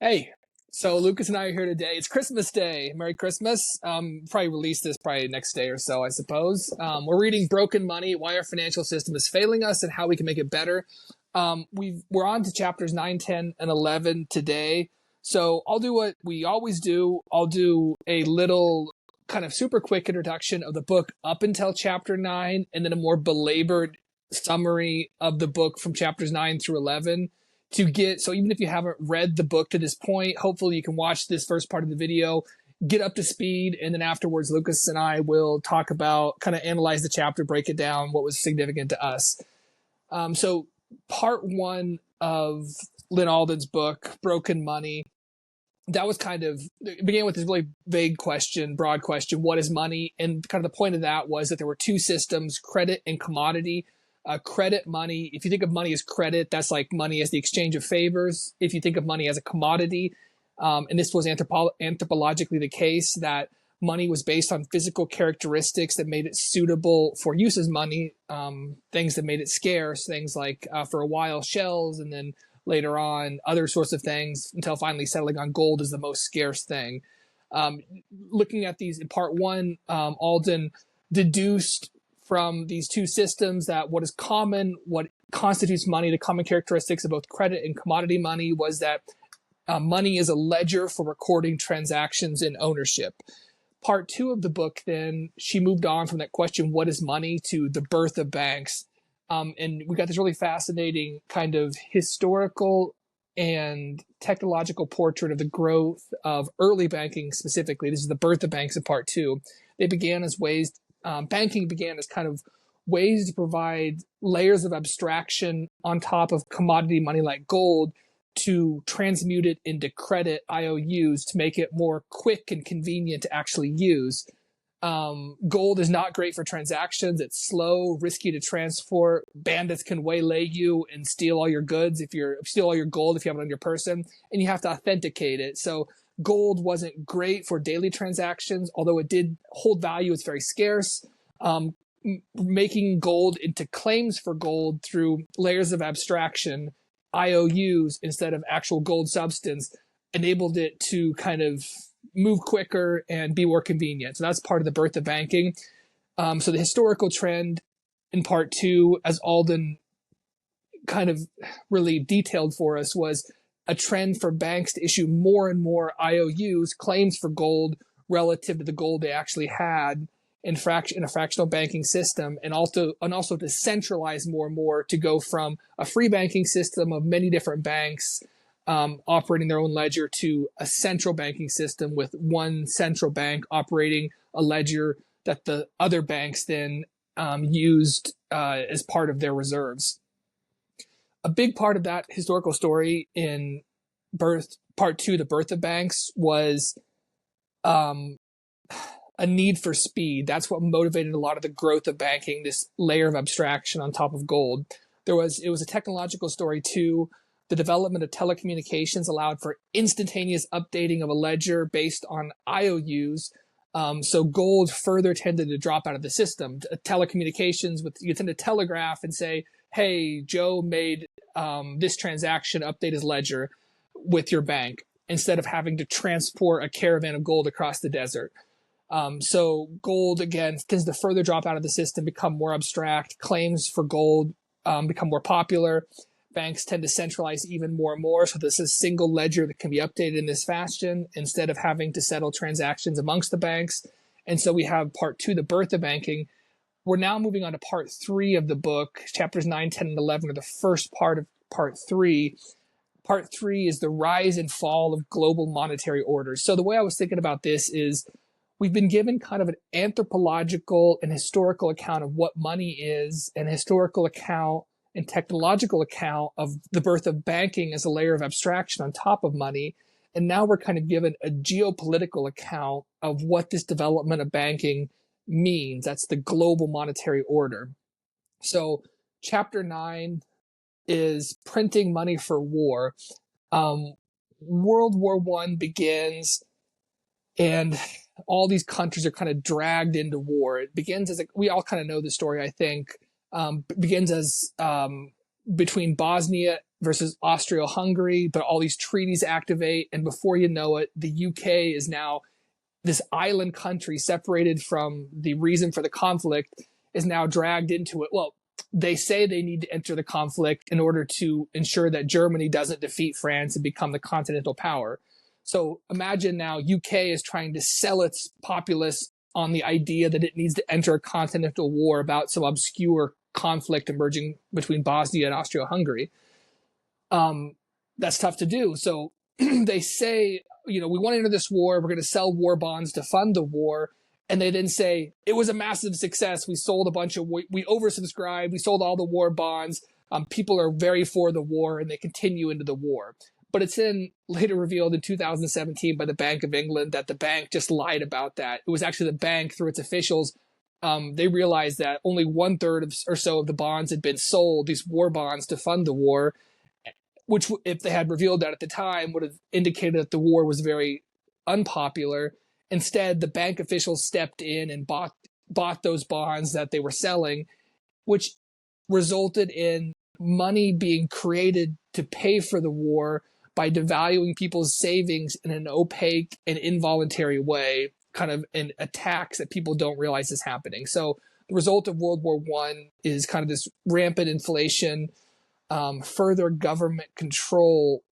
Hey, so Lucas and I are here today. It's Christmas Day. Merry Christmas. Probably release this probably next day or so, I suppose. We're reading Broken Money, Why Our Financial System is Failing Us and How We Can Make It Better. We're on to chapters 9, 10, and 11 today. So I'll do what we always do. I'll do a little kind of super quick introduction of the book up until chapter 9, and then a more belabored summary of the book from chapters 9 through 11 so even if you haven't read the book to this point, hopefully you can watch this first part of the video, get up to speed, and then afterwards Lucas and I will talk about, kind of analyze the chapter, break it down, what was significant to us. So part one of Lyn Alden's book, Broken Money, that was it began with this really vague question, broad question, what is money? And kind of the point of that was that there were two systems, credit and commodity. Credit money, if you think of money as credit, that's like money as the exchange of favors. If you think of money as a commodity, and this was anthropologically the case, that money was based on physical characteristics that made it suitable for use as money, things that made it scarce, things like, for a while, shells, and then later on, other sorts of things, until finally settling on gold as the most scarce thing. Looking at these in part one, Alden deduced from these two systems that what is common, what constitutes money, the common characteristics of both credit and commodity money was that money is a ledger for recording transactions and ownership. Part two of the book, then, she moved on from that question, what is money, to the birth of banks. And we got this really fascinating kind of historical and technological portrait of the growth of early banking specifically. This is the birth of banks in part two. They began as ways banking began as kind of ways to provide layers of abstraction on top of commodity money like gold to transmute it into credit IOUs to make it more quick and convenient to actually use. Gold is not great for transactions. It's slow, risky to transport. Bandits can waylay you and steal all your goods steal all your gold if you have it on your person, and you have to authenticate it. So gold wasn't great for daily transactions, although it did hold value. It's very scarce. Making gold into claims for gold through layers of abstraction, IOUs, instead of actual gold substance, enabled it to kind of move quicker and be more convenient. So that's part of the birth of banking. So the historical trend in part two, as Alden kind of really detailed for us, was a trend for banks to issue more and more IOUs, claims for gold, relative to the gold they actually had in a fractional banking system, and also to centralize more and more, to go from a free banking system of many different banks operating their own ledger to a central banking system with one central bank operating a ledger that the other banks then used as part of their reserves. A big part of that historical story in part two, the birth of banks, was a need for speed. That's what motivated a lot of the growth of banking, this layer of abstraction on top of gold. It was a technological story too. The development of telecommunications allowed for instantaneous updating of a ledger based on IOUs. So gold further tended to drop out of the system. Telecommunications, you tend to telegraph and say, hey, Joe made this transaction, update his ledger with your bank, instead of having to transport a caravan of gold across the desert. So gold, again, tends to further drop out of the system, become more abstract. Claims for gold become more popular. Banks tend to centralize even more and more. So this is a single ledger that can be updated in this fashion instead of having to settle transactions amongst the banks. And so we have part two, the birth of banking. We're now moving on to part three of the book. Chapters 9, 10, and 11 are the first part of part three. Part three is the rise and fall of global monetary orders. So the way I was thinking about this is, we've been given kind of an anthropological and historical account of what money is, an historical account and technological account of the birth of banking as a layer of abstraction on top of money. And now we're kind of given a geopolitical account of what this development of banking means. That's the global monetary order. So chapter 9 is printing money for war. World War I begins, and all these countries are kind of dragged into war. It begins as we all kind of know the story, I think. Begins as between Bosnia versus Austria-Hungary, but all these treaties activate, and before you know it, the UK is now this island country separated from the reason for the conflict, is now dragged into it. Well, they say they need to enter the conflict in order to ensure that Germany doesn't defeat France and become the continental power. So imagine now UK is trying to sell its populace on the idea that it needs to enter a continental war about some obscure conflict emerging between Bosnia and Austria-Hungary. That's tough to do. So they say, we want to enter this war. We're going to sell war bonds to fund the war. And they then say, it was a massive success. We sold we oversubscribed. We sold all the war bonds. People are very for the war, and they continue into the war. But it's then later revealed in 2017 by the Bank of England that the bank just lied about that. It was actually the bank, through its officials, they realized that only 1/3 or so of the bonds had been sold, these war bonds, to fund the war, which, if they had revealed that at the time, would have indicated that the war was very unpopular. Instead, the bank officials stepped in and bought those bonds that they were selling, which resulted in money being created to pay for the war by devaluing people's savings in an opaque and involuntary way, kind of in attacks that people don't realize is happening. So the result of World War I is kind of this rampant inflation, further government control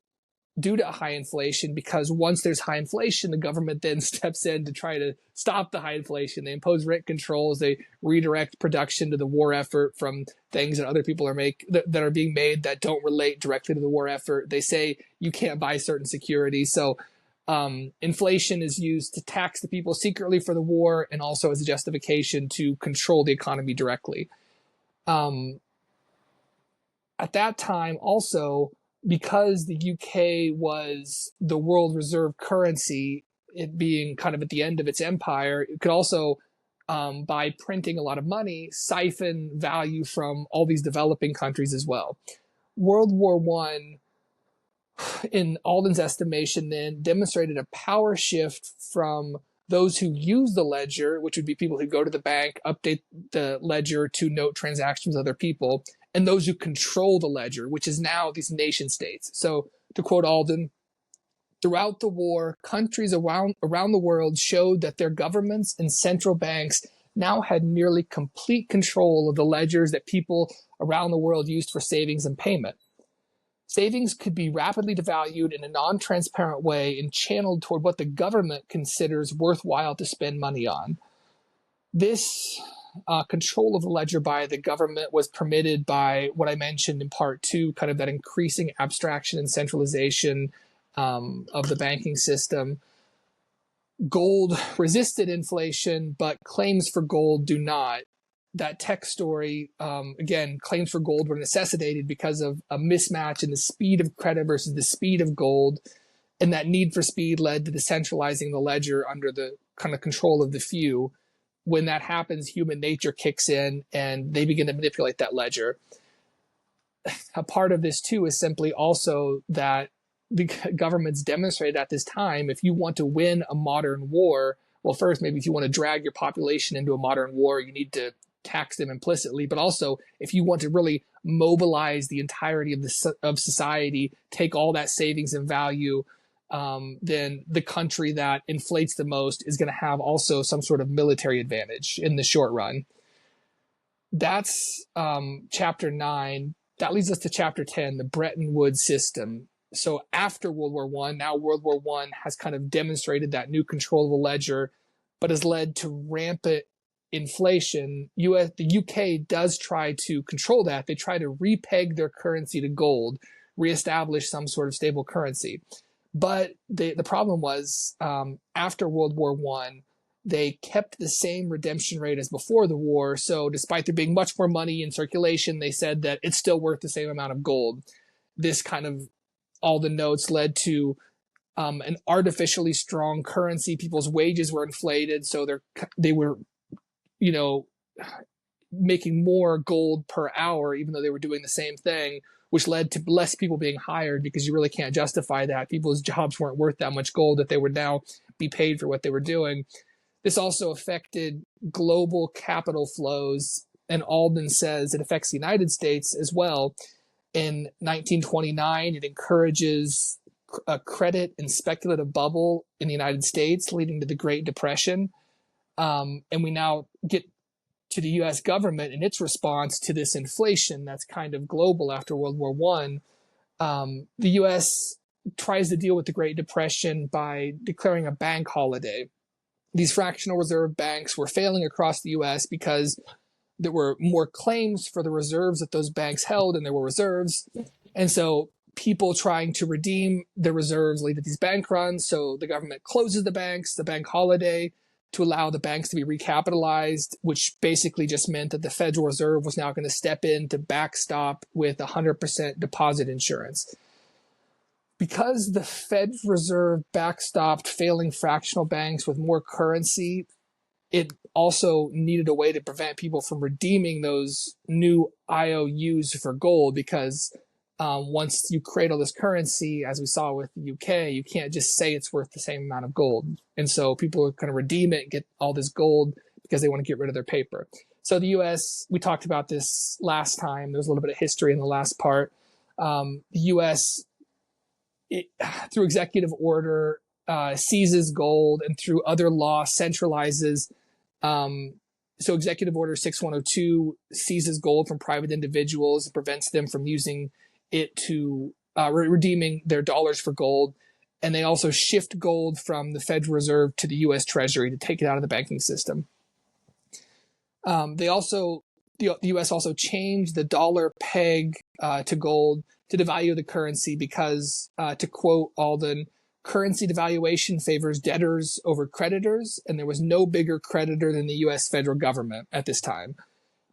due to high inflation, because once there's high inflation, the government then steps in to try to stop the high inflation. They impose rent controls. They redirect production to the war effort from things that other people that are being made that don't relate directly to the war effort. They say you can't buy certain securities. So inflation is used to tax the people secretly for the war, and also as a justification to control the economy directly. At that time, also, because the UK was the world reserve currency, it being kind of at the end of its empire, it could also, by printing a lot of money, siphon value from all these developing countries as well. World War I, in Alden's estimation, then demonstrated a power shift from those who use the ledger, which would be people who go to the bank, update the ledger to note transactions with other people, and those who control the ledger, which is now these nation states. So, to quote Alden, throughout the war, countries around the world showed that their governments and central banks now had nearly complete control of the ledgers that people around the world used for savings and payment. Savings could be rapidly devalued in a non-transparent way and channeled toward what the government considers worthwhile to spend money on. This control of the ledger by the government was permitted by what I mentioned in part 2, kind of that increasing abstraction and centralization of the banking system. Gold resisted inflation, but claims for gold do not. That tech story, again, claims for gold were necessitated because of a mismatch in the speed of credit versus the speed of gold. And that need for speed led to the centralizing the ledger under the kind of control of the few. When that happens, human nature kicks in and they begin to manipulate that ledger. A part of this, too, is simply also that the governments demonstrated at this time, if you want to win a modern war, well, first, maybe if you want to drag your population into a modern war, you need to tax them implicitly. But also, if you want to really mobilize the entirety of society, take all that savings and value, then the country that inflates the most is going to have also some sort of military advantage in the short run. That's chapter 9. That leads us to chapter 10, the Bretton Woods system. So after World War I, now World War I has kind of demonstrated that new control of the ledger, but has led to rampant inflation. The UK does try to control that. They try to repeg their currency to gold, reestablish some sort of stable currency. But the problem was, after World War I, they kept the same redemption rate as before the war. So despite there being much more money in circulation, they said that it's still worth the same amount of gold. This kind of, all the notes led to an artificially strong currency. People's wages were inflated, so they were, making more gold per hour, even though they were doing the same thing, which led to less people being hired because you really can't justify that. People's jobs weren't worth that much gold that they would now be paid for what they were doing. This also affected global capital flows, and Alden says it affects the United States as well. In 1929, it encourages a credit and speculative bubble in the United States, leading to the Great Depression. And we now get to the U.S. government and its response to this inflation that's kind of global after World War I. The U.S. tries to deal with the Great Depression by declaring a bank holiday. These fractional reserve banks were failing across the U.S. because there were more claims for the reserves that those banks held than there were reserves. And so people trying to redeem their reserves lead to these bank runs. So the government closes the banks, the bank holiday, to allow the banks to be recapitalized, which basically just meant that the Federal Reserve was now going to step in to backstop with 100% deposit insurance. Because the Fed Reserve backstopped failing fractional banks with more currency, it also needed a way to prevent people from redeeming those new IOUs for gold, because once you create all this currency, as we saw with the UK, you can't just say it's worth the same amount of gold. And so people are going to redeem it and get all this gold because they want to get rid of their paper. So the US, we talked about this last time. There's a little bit of history in the last part. The US, through executive order, seizes gold, and through other law centralizes. So Executive Order 6102 seizes gold from private individuals, prevents them from using it to redeeming their dollars for gold. And they also shift gold from the Federal Reserve to the U.S. Treasury to take it out of the banking system. The U.S. also changed the dollar peg to gold to devalue the currency because, to quote Alden, currency devaluation favors debtors over creditors, and there was no bigger creditor than the U.S. federal government at this time.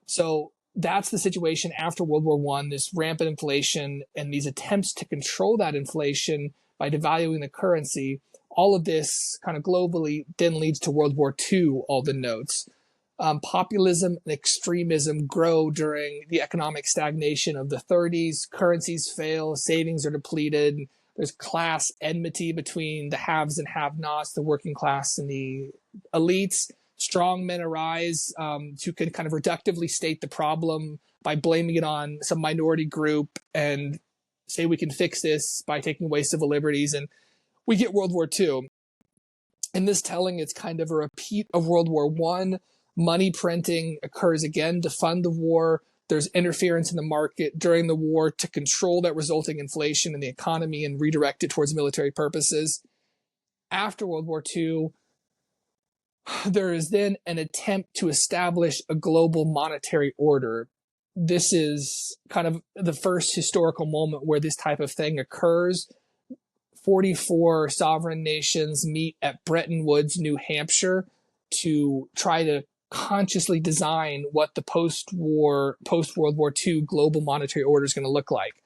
So that's the situation after World War I, this rampant inflation and these attempts to control that inflation by devaluing the currency. All of this kind of globally then leads to World War II, Alden notes. Populism and extremism grow during the economic stagnation of the 30s. Currencies fail, savings are depleted. There's class enmity between the haves and have-nots, the working class and the elites. Strong men arise who can kind of reductively state the problem by blaming it on some minority group and say we can fix this by taking away civil liberties. And we get World War II. In this telling, it's kind of a repeat of World War I. Money printing occurs again to fund the war. There's interference in the market during the war to control that resulting inflation in the economy and redirect it towards military purposes. After World War II, there is then an attempt to establish a global monetary order. This is kind of the first historical moment where this type of thing occurs. 44 sovereign nations meet at Bretton Woods, New Hampshire, to try to consciously design what the post-World War II global monetary order is going to look like.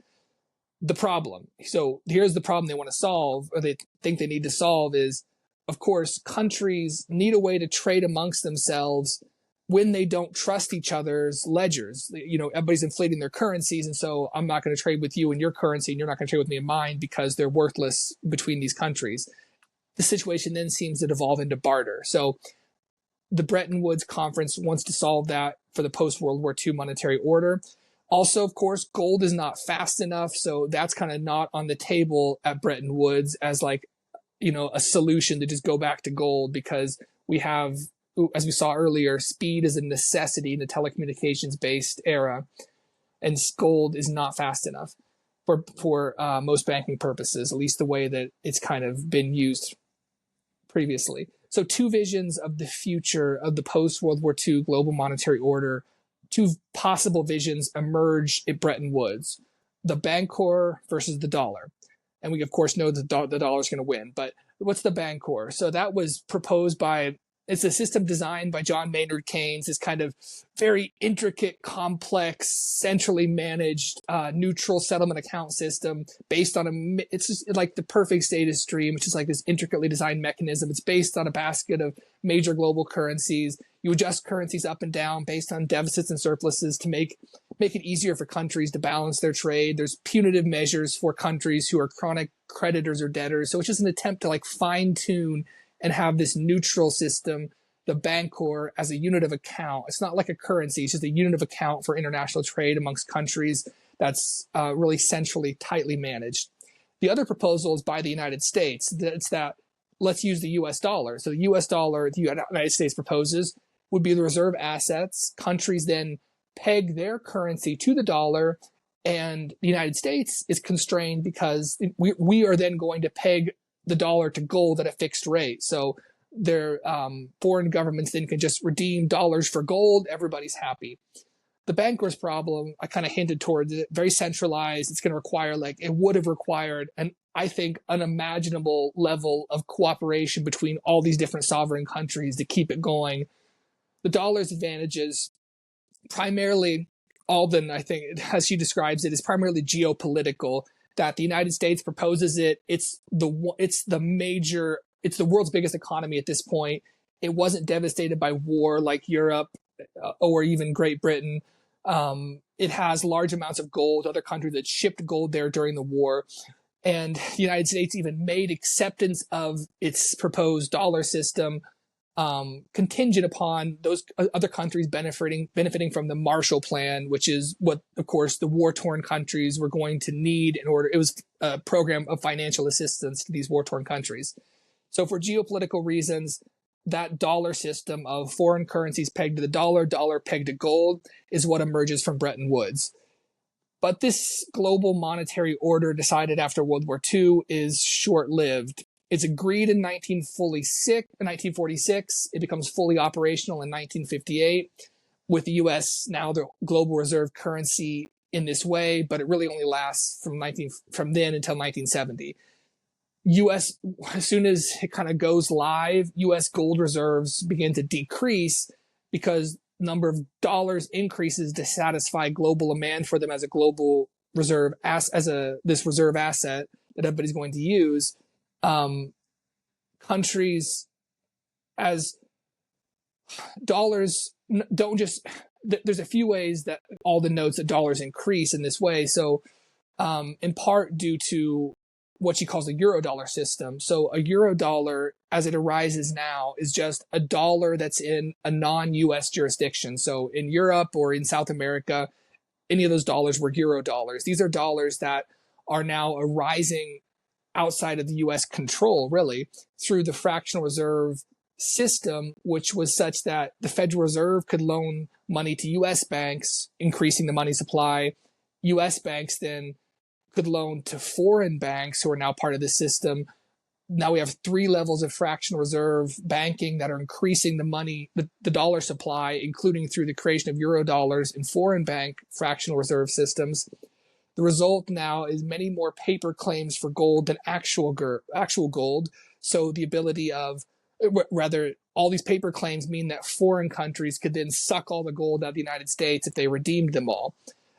The problem. So here's the problem they want to solve, or they think they need to solve, is, of course, countries need a way to trade amongst themselves when they don't trust each other's ledgers. You know, everybody's inflating their currencies, and so I'm not going to trade with you in your currency, and you're not going to trade with me in mine because they're worthless between these countries. The situation then seems to devolve into barter. So the Bretton Woods Conference wants to solve that for the post-World War II monetary order. Also, of course, gold is not fast enough, so that's kind of not on the table at Bretton Woods as like, you know, a solution to just go back to gold, because we have, as we saw earlier, speed is a necessity in the telecommunications-based era, and gold is not fast enough for most banking purposes, at least the way that it's kind of been used previously. So two visions of the future of the post-World War II global monetary order, two possible visions emerge at Bretton Woods: the Bancor versus the dollar. And we, of course, know that the dollar is going to win. But what's the Bancor? So that was proposed by, it's a system designed by John Maynard Keynes, this kind of very intricate, complex, centrally managed, neutral settlement account system based on it's just like the perfect data stream, which is like this intricately designed mechanism. It's based on a basket of major global currencies. You adjust currencies up and down based on deficits and surpluses to make it easier for countries to balance their trade. There's punitive measures for countries who are chronic creditors or debtors. So it's just an attempt to like fine tune and have this neutral system, the Bancor, as a unit of account. It's not like a currency, it's just a unit of account for international trade amongst countries that's really centrally, tightly managed. The other proposal is by the United States. It's that let's use the U.S. dollar. So the U.S. dollar the United States proposes would be the reserve assets. Countries then peg their currency to the dollar, and the United States is constrained because we are then going to peg the dollar to gold at a fixed rate. So their foreign governments then can just redeem dollars for gold. Everybody's happy. The bankers' problem, I kind of hinted towards it, very centralized. It's going to require, it would have required an, I think, unimaginable level of cooperation between all these different sovereign countries to keep it going. The dollar's advantages, primarily, Alden, I think, as she describes it, is primarily geopolitical, that the United States proposes it. It's the world's biggest economy at this point. It wasn't devastated by war like Europe or even Great Britain. It has large amounts of gold, other countries that shipped gold there during the war. And the United States even made acceptance of its proposed dollar system contingent upon those other countries benefiting from the Marshall Plan, which is what, of course, the war-torn countries were going to need in order. It was a program of financial assistance to these war-torn countries. So for geopolitical reasons, that dollar system of foreign currencies pegged to the dollar pegged to gold, is what emerges from Bretton Woods. But this global monetary order decided after World War II is short-lived. It's agreed in 1946. It becomes fully operational in 1958, with the U.S. now the global reserve currency in this way, but it really only lasts from then until 1970. U.S. as soon as it kind of goes live, U.S. gold reserves begin to decrease because the number of dollars increases to satisfy global demand for them as a global reserve this reserve asset that everybody's going to use. Countries, as dollars don't just, there's a few ways that Alden notes that dollars increase in this way. So in part due to what she calls the Eurodollar system. So a Eurodollar, as it arises now, is just a dollar that's in a non-US jurisdiction. So in Europe or in South America, any of those dollars were Eurodollars. These are dollars that are now arising outside of the US control, really, through the fractional reserve system, which was such that the Federal Reserve could loan money to US banks, increasing the money supply. US banks then could loan to foreign banks who are now part of the system. Now we have 3 levels of fractional reserve banking that are increasing the dollar supply, including through the creation of Eurodollars in foreign bank fractional reserve systems. The result now is many more paper claims for gold than actual gold. So the ability of, rather, all these paper claims mean that foreign countries could then suck all the gold out of the United States if they redeemed them all.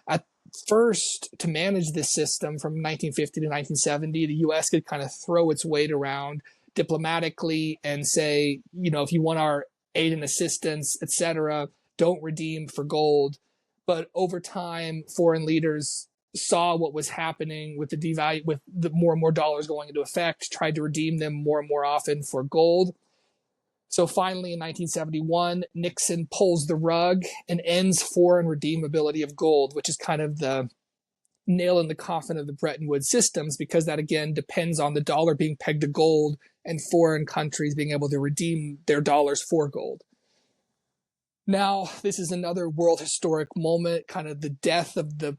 At first, to manage this system from 1950 to 1970, the U.S. could kind of throw its weight around diplomatically and say, if you want our aid and assistance, etc., don't redeem for gold. But over time, foreign leaders saw what was happening with with the more and more dollars going into effect, tried to redeem them more and more often for gold. So finally, in 1971, Nixon pulls the rug and ends foreign redeemability of gold, which is kind of the nail in the coffin of the Bretton Woods systems, because that again depends on the dollar being pegged to gold and foreign countries being able to redeem their dollars for gold. Now, this is another world historic moment, kind of the death of the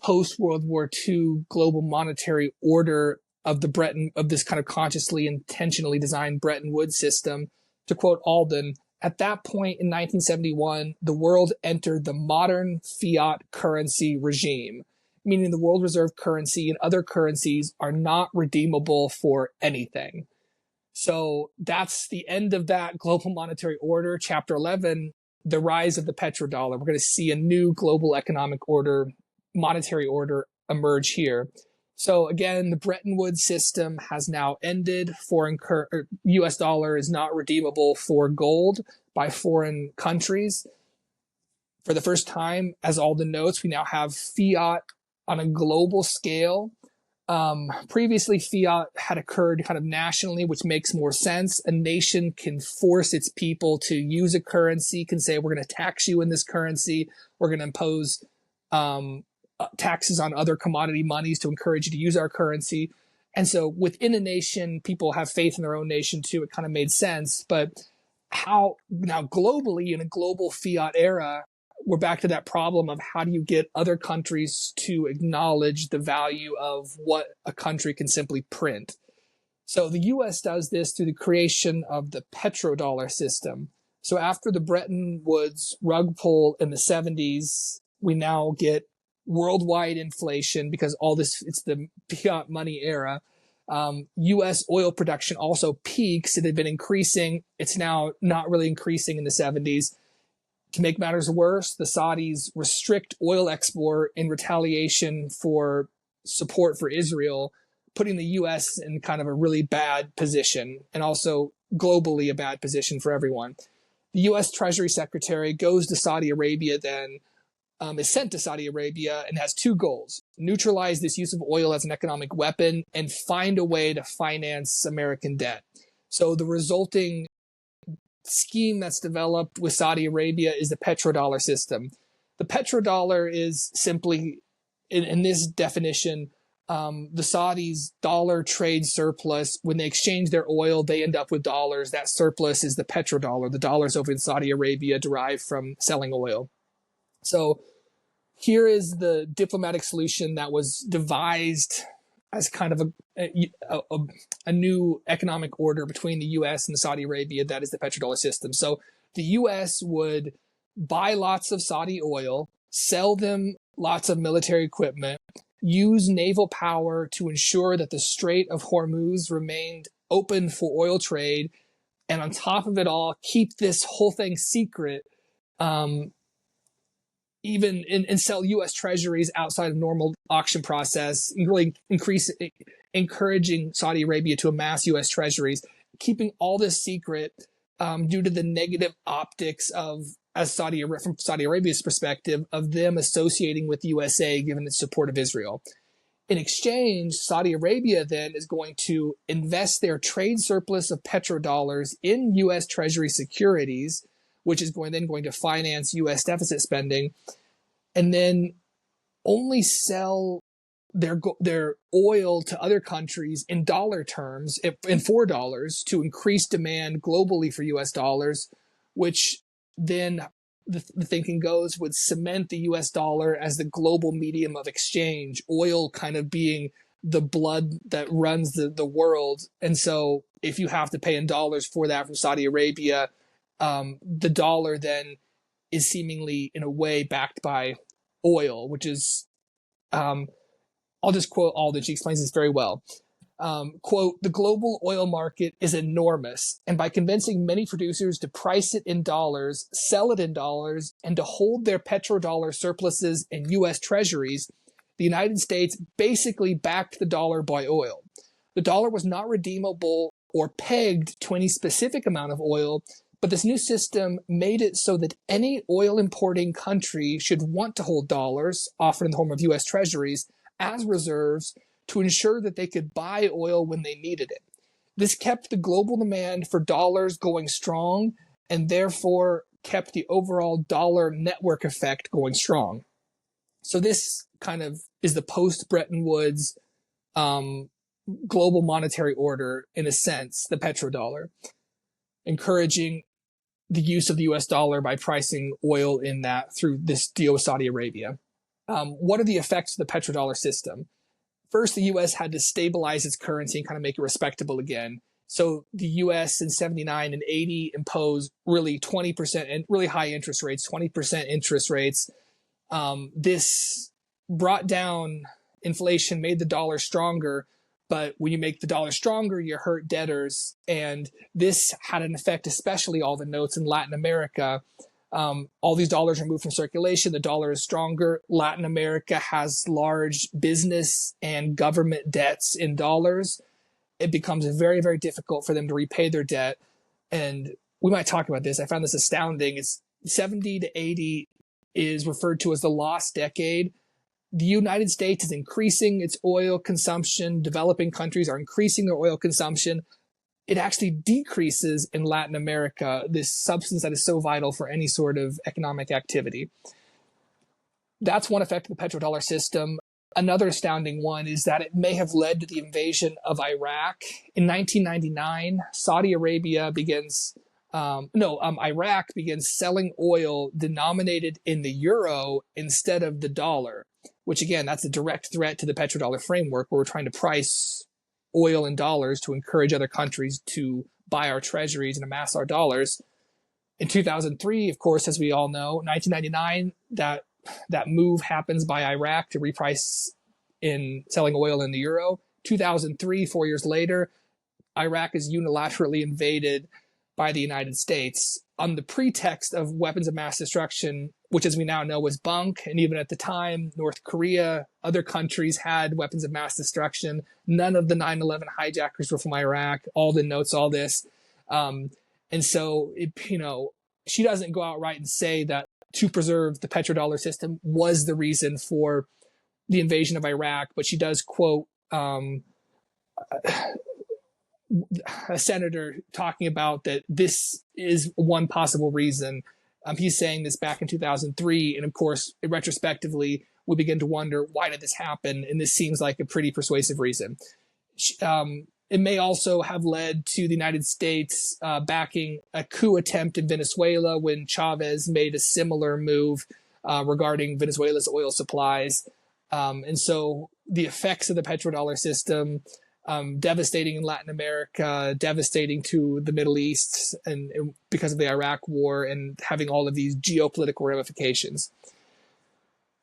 post-World War II global monetary order of this kind of consciously, intentionally designed Bretton Woods system. To quote Alden, at that point in 1971, the world entered the modern fiat currency regime, meaning the world reserve currency and other currencies are not redeemable for anything. So that's the end of that global monetary order. Chapter 11, the rise of the petrodollar. We're going to see a new global economic order, monetary order emerge here. So again, the Bretton Woods system has now ended. U.S. dollar is not redeemable for gold by foreign countries. For the first time, as Alden notes, we now have fiat on a global scale. Previously, fiat had occurred kind of nationally, which makes more sense. A nation can force its people to use a currency, can say, we're going to tax you in this currency, we're going to impose taxes on other commodity monies to encourage you to use our currency. And so within a nation, people have faith in their own nation too. It kind of made sense. But how now globally, in a global fiat era, we're back to that problem of how do you get other countries to acknowledge the value of what a country can simply print. So the US does this through the creation of the petrodollar system. So after the Bretton Woods rug pull in the 70s, we now get worldwide inflation because all this, it's the fiat money era. US oil production also peaks. It had been increasing. It's now not really increasing in the 70s. To make matters worse, the Saudis restrict oil export in retaliation for support for Israel, putting the US in kind of a really bad position, and also globally a bad position for everyone. The US Treasury Secretary goes to Saudi Arabia then, is sent to Saudi Arabia and has two goals: neutralize this use of oil as an economic weapon and find a way to finance American debt. So the resulting scheme that's developed with Saudi Arabia is the petrodollar system. The petrodollar is simply, in this definition, the Saudis' dollar trade surplus. When they exchange their oil, they end up with dollars. That surplus is the petrodollar. The dollars over in Saudi Arabia derived from selling oil. So here is the diplomatic solution that was devised as kind of a new economic order between the U.S. and Saudi Arabia. That is the petrodollar system. So the U.S. would buy lots of Saudi oil, sell them lots of military equipment, use naval power to ensure that the Strait of Hormuz remained open for oil trade, and on top of it all, keep this whole thing secret, even and sell U.S. treasuries outside of normal auction process, and really encouraging Saudi Arabia to amass U.S. treasuries, keeping all this secret due to the negative optics of, from Saudi Arabia's perspective, of them associating with the USA given its support of Israel. In exchange, Saudi Arabia then is going to invest their trade surplus of petrodollars in U.S. Treasury securities, which is going to finance U.S. deficit spending, and then only sell their oil to other countries in dollar terms, in $4, to increase demand globally for U.S. dollars, which then the thinking goes would cement the U.S. dollar as the global medium of exchange, oil kind of being the blood that runs the world. And so if you have to pay in dollars for that from Saudi Arabia, the dollar then is seemingly in a way backed by oil, which is, I'll just quote Alden. She explains this very well. Quote, the global oil market is enormous, and by convincing many producers to price it in dollars, sell it in dollars, and to hold their petrodollar surpluses in U.S. treasuries, the United States basically backed the dollar by oil. The dollar was not redeemable or pegged to any specific amount of oil, but this new system made it so that any oil importing country should want to hold dollars, often in the form of U.S. treasuries, as reserves to ensure that they could buy oil when they needed it. This kept the global demand for dollars going strong, and therefore kept the overall dollar network effect going strong. So this kind of is the post-Bretton Woods global monetary order, in a sense, the petrodollar, encouraging the use of the US dollar by pricing oil in that through this deal with Saudi Arabia. What are the effects of the petrodollar system? First, the U.S. had to stabilize its currency and kind of make it respectable again. So the U.S. in 79 and 80 imposed really 20% and really high interest rates, 20% interest rates. This brought down inflation, made the dollar stronger. But when you make the dollar stronger, you hurt debtors. And this had an effect, especially all the notes in Latin America. All these dollars are moved from circulation. The dollar is stronger. Latin America has large business and government debts in dollars. It becomes very, very difficult for them to repay their debt. And we might talk about this. I found this astounding. It's 70 to 80 is referred to as the lost decade. The United States is increasing its oil consumption. Developing countries are increasing their oil consumption. It actually decreases in Latin America, this substance that is so vital for any sort of economic activity. That's one effect of the petrodollar system. Another astounding one is that it may have led to the invasion of Iraq. In 1999, Saudi Arabia begins, Iraq begins selling oil denominated in the euro instead of the dollar, which again, that's a direct threat to the petrodollar framework where we're trying to price oil in dollars to encourage other countries to buy our treasuries and amass our dollars. In 2003, of course, as we all know, 1999, that move happens by Iraq to reprice in selling oil in the euro. 2003, 4 years later, Iraq is unilaterally invaded by the United States on the pretext of weapons of mass destruction, which, as we now know, was bunk. And even at the time, North Korea, other countries had weapons of mass destruction. None of the 9/11 hijackers were from Iraq. Alden notes all this. And so, she doesn't go outright and say that to preserve the petrodollar system was the reason for the invasion of Iraq, but she does quote a senator talking about that this is one possible reason. He's saying this back in 2003, and of course, retrospectively, we begin to wonder, why did this happen? And this seems like a pretty persuasive reason. It may also have led to the United States backing a coup attempt in Venezuela when Chavez made a similar move regarding Venezuela's oil supplies. And so the effects of the petrodollar system, devastating in Latin America, devastating to the Middle East, and because of the Iraq war and having all of these geopolitical ramifications.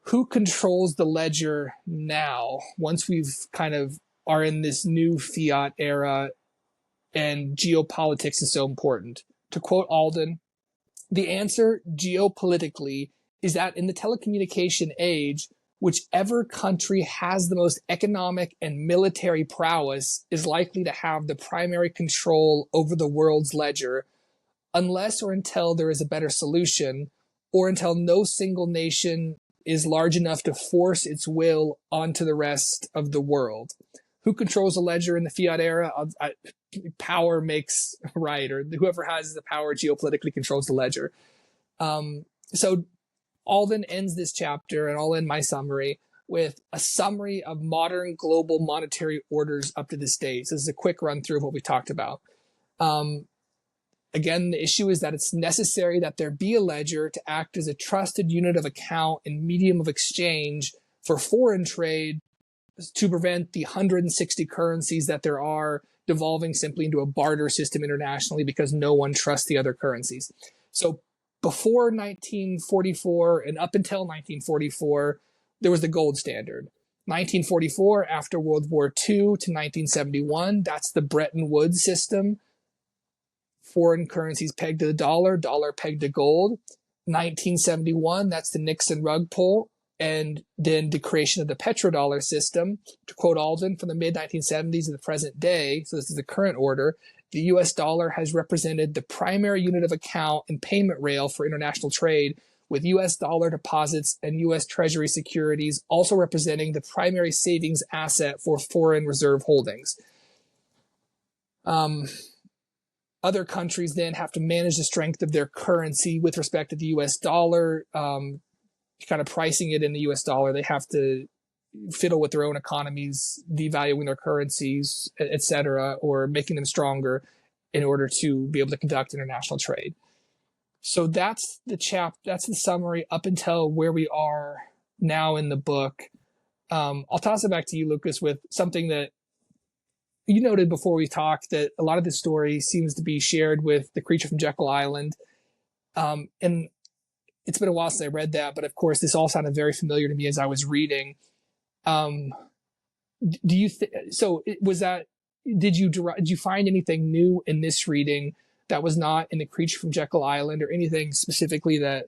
Who controls the ledger now, once we've kind of are in this new fiat era and geopolitics is so important? To quote Alden, the answer geopolitically is that in the telecommunication age, whichever country has the most economic and military prowess is likely to have the primary control over the world's ledger, unless or until there is a better solution, or until no single nation is large enough to force its will onto the rest of the world. Who controls the ledger in the fiat era? Power makes right, or whoever has the power geopolitically controls the ledger. So Alden ends this chapter, and I'll end my summary with a summary of modern global monetary orders up to this date. So this is a quick run through of what we talked about. Again, the issue is that it's necessary that there be a ledger to act as a trusted unit of account and medium of exchange for foreign trade, to prevent the 160 currencies that there are devolving simply into a barter system internationally because no one trusts the other currencies. So before 1944 and up until 1944, there was the gold standard. 1944, after World War II to 1971, that's the Bretton Woods system. Foreign currencies pegged to the dollar, dollar pegged to gold. 1971, that's the Nixon rug pull, and then the creation of the petrodollar system. To quote Alden, from the mid-1970s to the present day, so this is the current order, the US dollar has represented the primary unit of account and payment rail for international trade, with US dollar deposits and US Treasury securities also representing the primary savings asset for foreign reserve holdings. Other countries then have to manage the strength of their currency with respect to the US dollar, kind of pricing it in the US dollar. They have to fiddle with their own economies, devaluing their currencies, etc., or making them stronger in order to be able to conduct international trade. So that's the summary up until where we are now in the book. I'll toss it back to you, Lucas, with something that you noted before we talked, that a lot of this story seems to be shared with The Creature from Jekyll Island. And it's been a while since I read that, but of course, this all sounded very familiar to me as I was reading. Do you did you find anything new in this reading that was not in The Creature from Jekyll Island, or anything specifically that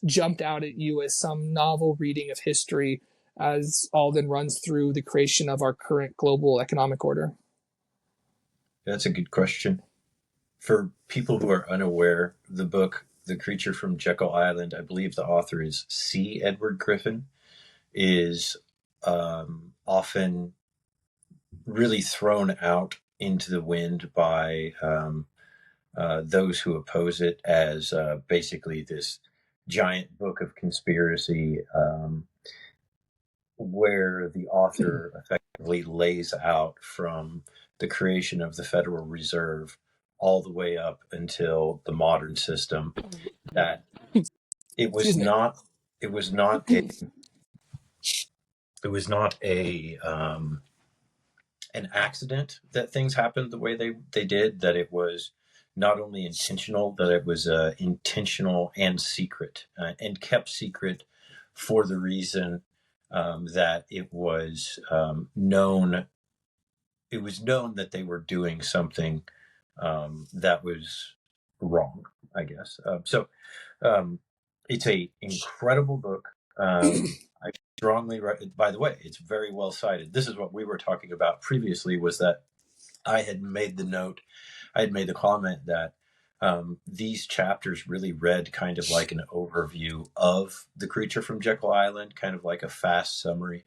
jumped out at you as some novel reading of history as Alden runs through the creation of our current global economic order? That's a good question. For people who are unaware, the book The Creature from Jekyll Island, I believe the author is C. Edward Griffin, is often really thrown out into the wind by those who oppose it as basically this giant book of conspiracy, where the author effectively lays out from the creation of the Federal Reserve all the way up until the modern system that it was Excuse me. not it was not a it was not a an accident that things happened the way they did, that it was not only intentional, that it was intentional and secret, and kept secret for the reason that it was known that they were doing something that was wrong, I guess. Um, it's a incredible book. I strongly, by the way, it's very well cited. This is what we were talking about previously, was that I had made the comment that these chapters really read kind of like an overview of The Creature from Jekyll Island, kind of like a fast summary.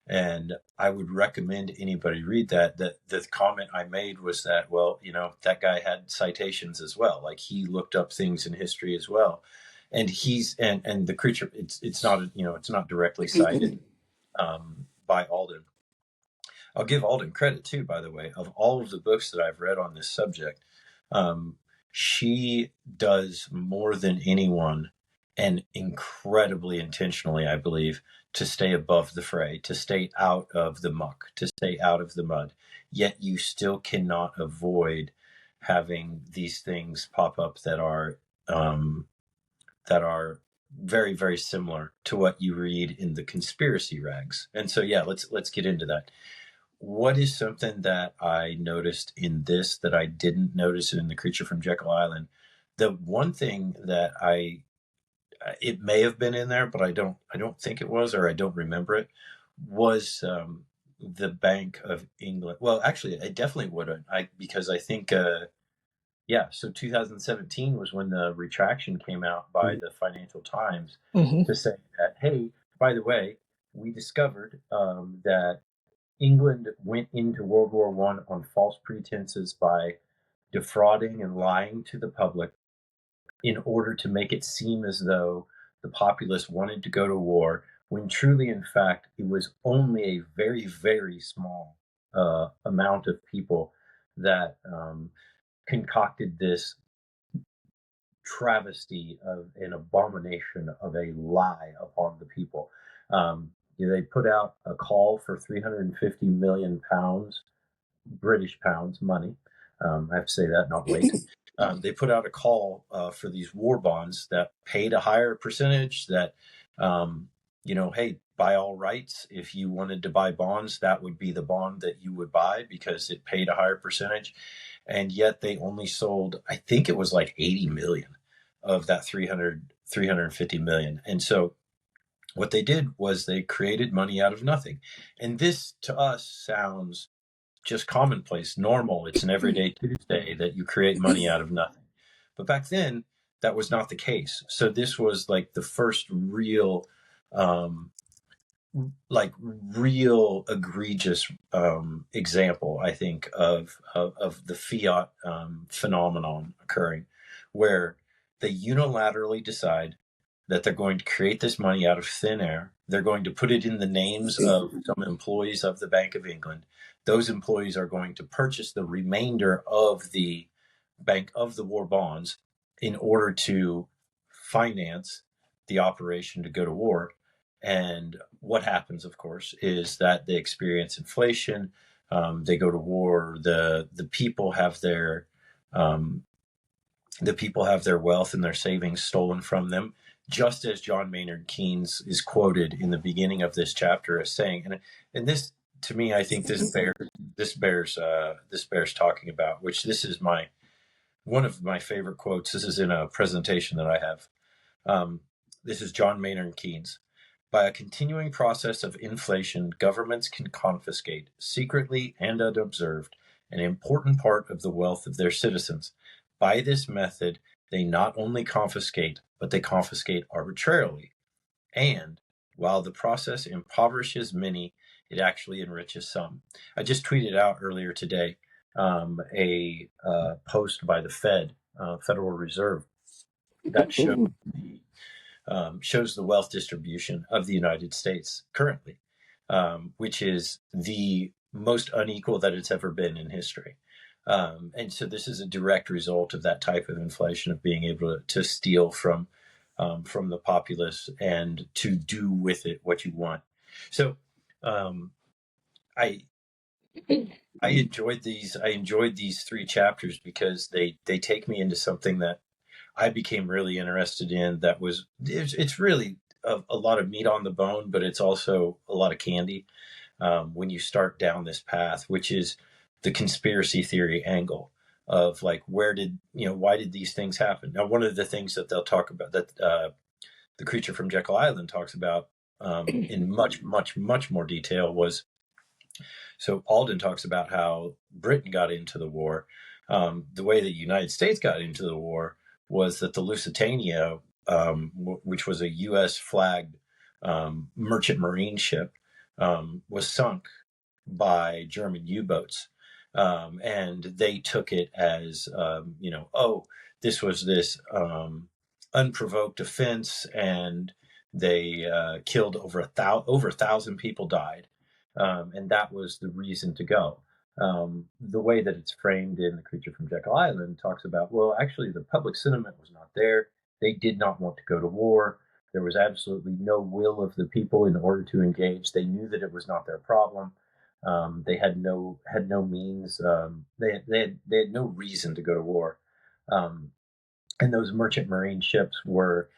And I would recommend anybody read that. That the comment I made was that, well, that guy had citations as well. Like, he looked up things in history as well. And and The Creature, it's not, it's not directly cited by Alden. I'll give Alden credit too, by the way. Of all of the books that I've read on this subject, she does more than anyone, and incredibly intentionally, I believe, to stay above the fray, to stay out of the muck, to stay out of the mud. Yet you still cannot avoid having these things pop up that are very, very similar to what you read in the conspiracy rags. And so, yeah, let's get into that. What is something that I noticed in this that I didn't notice in The Creature from Jekyll Island? The one thing that it may have been in there, but I don't think it was, or I don't remember it, was the Bank of England. Well, actually, I definitely wouldn't. Because I think, so 2017 was when the retraction came out by the Financial Times to say that, hey, by the way, we discovered that England went into World War I on false pretenses by defrauding and lying to the public in order to make it seem as though the populace wanted to go to war, when truly, in fact, it was only a very, very small amount of people that concocted this travesty of an abomination of a lie upon the people. They put out a call for 350 million pounds, British pounds, money. I have to say that, not weight. They put out a call for these war bonds that paid a higher percentage. That, hey, by all rights, if you wanted to buy bonds, that would be the bond that you would buy because it paid a higher percentage. And yet they only sold, I think it was like 80 million of that 350 million. And so what they did was they created money out of nothing. And this to us sounds just commonplace, normal. It's an everyday Tuesday that you create money out of nothing. But back then, that was not the case. So this was like the first real, real egregious example, I think, of the fiat phenomenon occurring, where they unilaterally decide that they're going to create this money out of thin air. They're going to put it in the names of some employees of the Bank of England. Those employees are going to purchase the remainder of the Bank of the War bonds in order to finance the operation to go to war. And what happens, of course, is that they experience inflation. They go to war. The people have their wealth and their savings stolen from them, just as John Maynard Keynes is quoted in the beginning of this chapter as saying. And this, to me, I think this bears talking about. Which this is one of my favorite quotes. This is in a presentation that I have. This is John Maynard Keynes. By a continuing process of inflation, governments can confiscate, secretly and unobserved, an important part of the wealth of their citizens. By this method, they not only confiscate, but they confiscate arbitrarily. And while the process impoverishes many, it actually enriches some. I just tweeted out earlier today a post by the Federal Reserve, that showed shows the wealth distribution of the United States currently, which is the most unequal that it's ever been in history. And so this is a direct result of that type of inflation, of being able to steal from the populace and to do with it what you want. So I I enjoyed these. I enjoyed these 3 chapters because they take me into something that I became really interested in. It's really a lot of meat on the bone, but it's also a lot of candy when you start down this path, which is the conspiracy theory angle of like, why did these things happen? Now, one of the things that they'll talk about, that the creature from Jekyll Island talks about in much, much, much more detail, was, so Alden talks about how Britain got into the war. The way the United States got into the war was that the Lusitania, which was a U.S. flagged merchant marine ship, was sunk by German U-boats. And they took it as, this was this unprovoked offense, and they killed over 1,000 people died. And that was the reason to go. The way that it's framed in The Creature from Jekyll Island talks about, well, actually, the public sentiment was not there. They did not want to go to war. There was absolutely no will of the people in order to engage. They knew that it was not their problem. They had no means. They had no reason to go to war. And those merchant marine ships were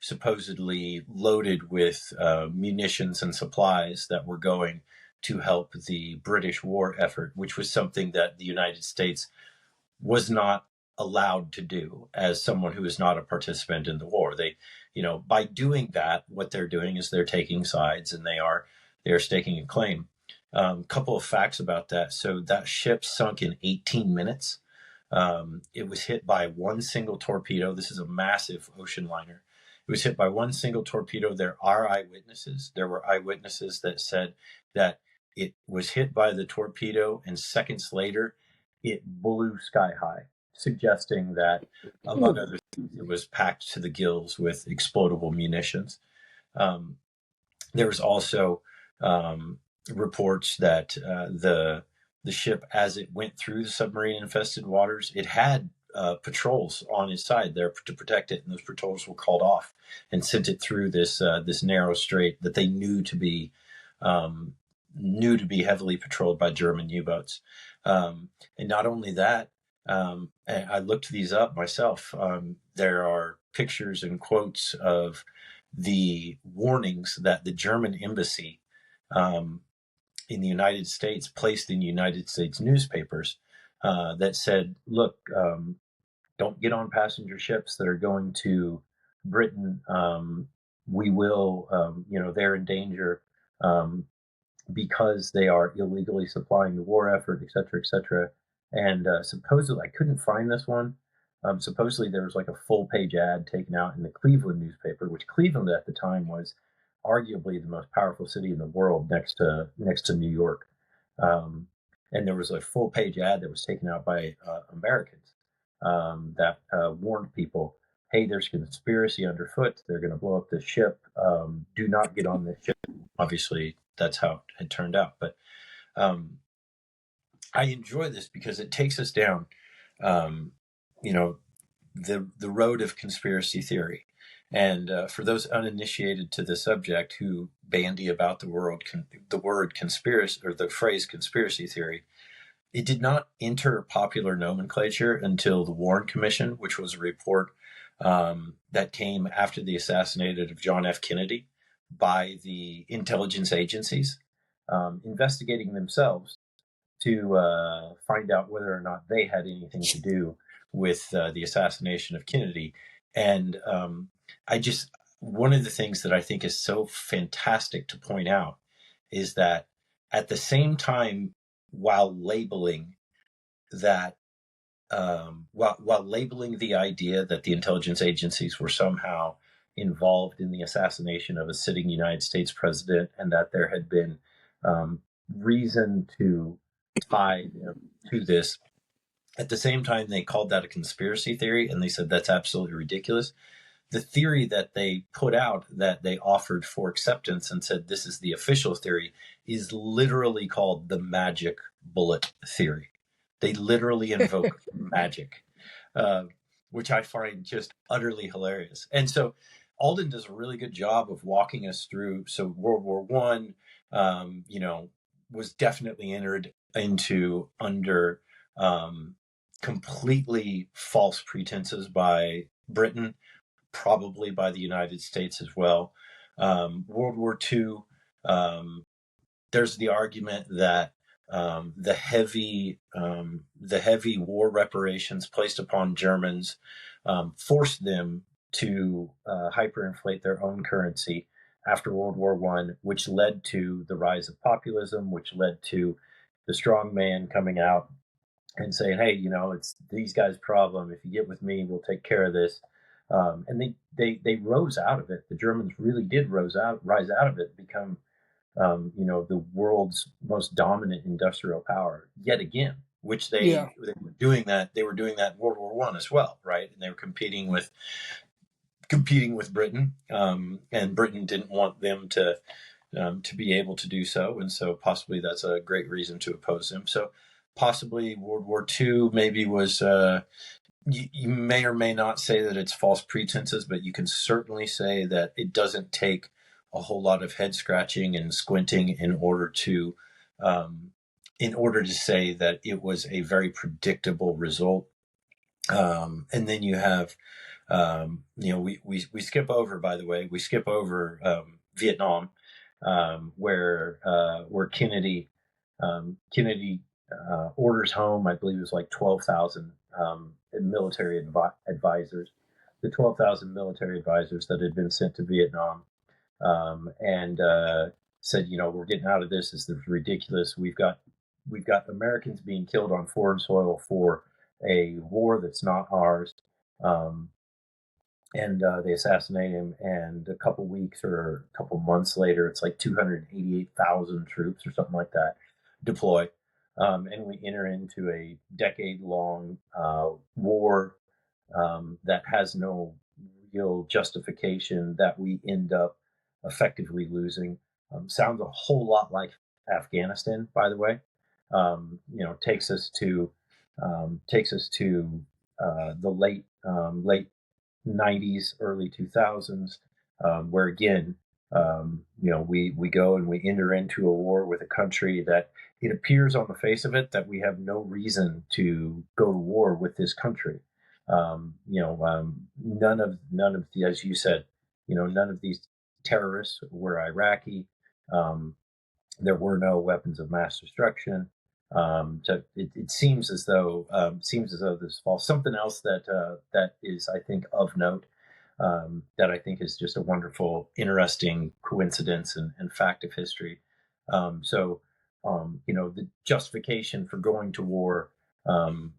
supposedly loaded with munitions and supplies that were going to help the British war effort, which was something that the United States was not allowed to do as someone who is not a participant in the war. They, by doing that, what they're doing is they're taking sides, and they are staking a claim. Couple of facts about that. So that ship sunk in 18 minutes. It was hit by one single torpedo. This is a massive ocean liner. It was hit by one single torpedo. There are eyewitnesses. There were eyewitnesses that said that it was hit by the torpedo, and seconds later, it blew sky high, suggesting that, among other things, it was packed to the gills with explodable munitions. There was also reports that the ship, as it went through the submarine-infested waters, it had patrols on its side there to protect it, and those patrols were called off and sent it through this narrow strait that they knew to be heavily patrolled by German U-boats. And not only that, I looked these up myself. There are pictures and quotes of the warnings that the German embassy in the United States placed in United States newspapers that said, look, don't get on passenger ships that are going to Britain. We will, they're in danger because they are illegally supplying the war effort, et cetera, et cetera. And supposedly, I couldn't find this one. Supposedly, there was like a full-page ad taken out in the Cleveland newspaper, which Cleveland at the time was arguably the most powerful city in the world, next to New York. And there was a full-page ad that was taken out by Americans that warned people, hey, there's conspiracy underfoot. They're going to blow up this ship. Do not get on this ship. Obviously, that's how it turned out. But I enjoy this because it takes us down, the road of conspiracy theory. And for those uninitiated to the subject who bandy about the word conspiracy, or the phrase conspiracy theory, it did not enter popular nomenclature until the Warren Commission, which was a report that came after the assassination of John F. Kennedy by the intelligence agencies, investigating themselves to find out whether or not they had anything to do with the assassination of Kennedy. And one of the things that I think is so fantastic to point out is that at the same time, while labeling that, while labeling the idea that the intelligence agencies were somehow involved in the assassination of a sitting United States president, and that there had been reason to tie them to this, at the same time, they called that a conspiracy theory, and they said that's absolutely ridiculous. the theory that they put out, that they offered for acceptance and said this is the official theory, is literally called the magic bullet theory. They literally invoke magic, uh, which I find just utterly hilarious. And so Alden does a really good job of walking us through. So World War One, was definitely entered into under completely false pretenses by Britain, probably by the United States as well. World War II, there's the argument that the heavy war reparations placed upon Germans forced them to hyperinflate their own currency after World War One, which led to the rise of populism, which led to the strong man coming out and saying, "Hey, it's these guys' problem. If you get with me, we'll take care of this." And they rose out of it. The Germans really did rise out of it, become the world's most dominant industrial power yet again. Which they were doing that. They were doing that in World War One as well, right? And they were competing with Britain, and Britain didn't want them to be able to do so, and so possibly that's a great reason to oppose them. So possibly World War II maybe was. You may or may not say that it's false pretenses, but you can certainly say that it doesn't take a whole lot of head scratching and squinting in order to say that it was a very predictable result. And then you have, we skip over, by the way, Vietnam, where Kennedy orders home, I believe it was like 12,000 military advisors, the 12,000 military advisors that had been sent to Vietnam, and said, we're getting out of this. This is ridiculous. We've got Americans being killed on foreign soil for a war that's not ours. And they assassinate him, and a couple weeks or a couple months later, it's like 288,000 troops or something like that deploy. And we enter into a decade-long war that has no real justification, that we end up effectively losing. Sounds a whole lot like Afghanistan, by the way. Takes us to the late 90s, early 2000s, where again, we go and we enter into a war with a country that it appears on the face of it that we have no reason to go to war with this country. None of the, as you said, none of these terrorists were Iraqi. There were no weapons of mass destruction. So it seems as though this falls. Something else that is, I think, of note, that I think is just a wonderful, interesting coincidence and fact of history. The justification for going to war in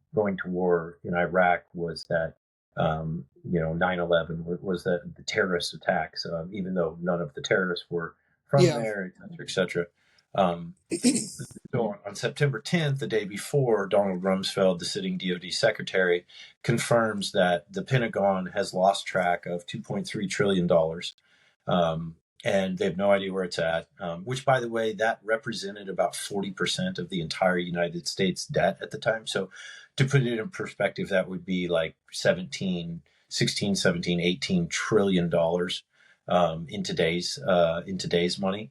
Iraq was that 9/11 was the terrorist attacks, even though none of the terrorists were from there, et cetera. So on September 10th, the day before, Donald Rumsfeld, the sitting DoD secretary, confirms that the Pentagon has lost track of $2.3 trillion. And they have no idea where it's at, which, by the way, that represented about 40% of the entire United States debt at the time. So to put it in perspective, that would be like 16, 17, 18 trillion dollars in today's money.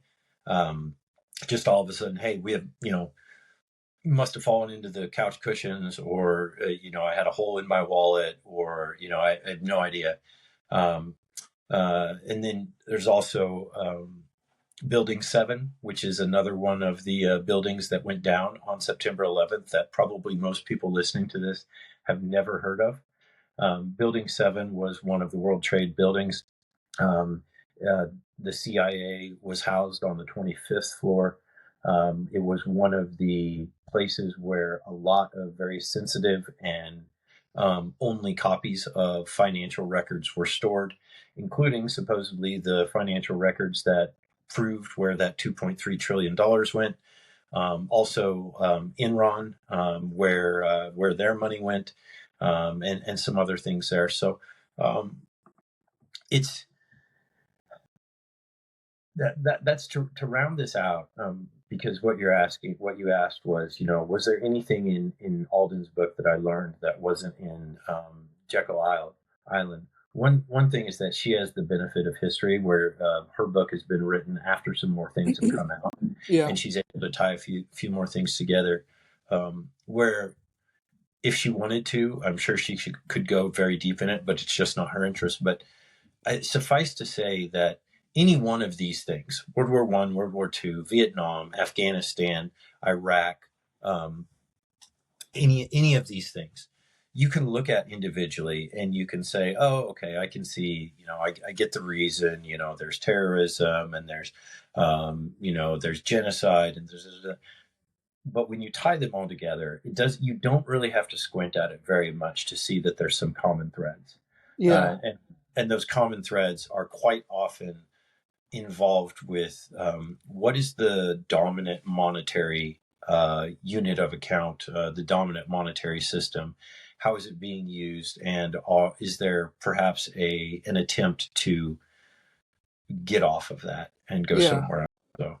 Just all of a sudden, hey, we have, must have fallen into the couch cushions, or, I had a hole in my wallet, or, I have no idea. And then there's also Building 7, which is another one of the buildings that went down on September 11th that probably most people listening to this have never heard of. Building 7 was one of the World Trade buildings. The CIA was housed on the 25th floor. It was one of the places where a lot of very sensitive and only copies of financial records were stored, including supposedly the financial records that proved where that $2.3 trillion went. Also Enron, where their money went, and some other things there. So it's that's to round this out, because what you asked was, was there anything in Alden's book that I learned that wasn't in Island? One thing is that she has the benefit of history, where her book has been written after some more things have come out, Yeah. and she's able to tie a few more things together. Where if she wanted to, I'm sure she could go very deep in it, but it's just not her interest. But suffice to say that any one of these things, World War I, World War II, Vietnam, Afghanistan, Iraq, any of these things, you can look at individually and you can say, oh, okay, I can see, I get the reason, there's terrorism and there's genocide and but when you tie them all together, you don't really have to squint at it very much to see that there's some common threads. Yeah. And those common threads are quite often involved with what is the dominant monetary unit of account, the dominant monetary system, how is it being used, and is there perhaps an attempt to get off of that and go somewhere else? So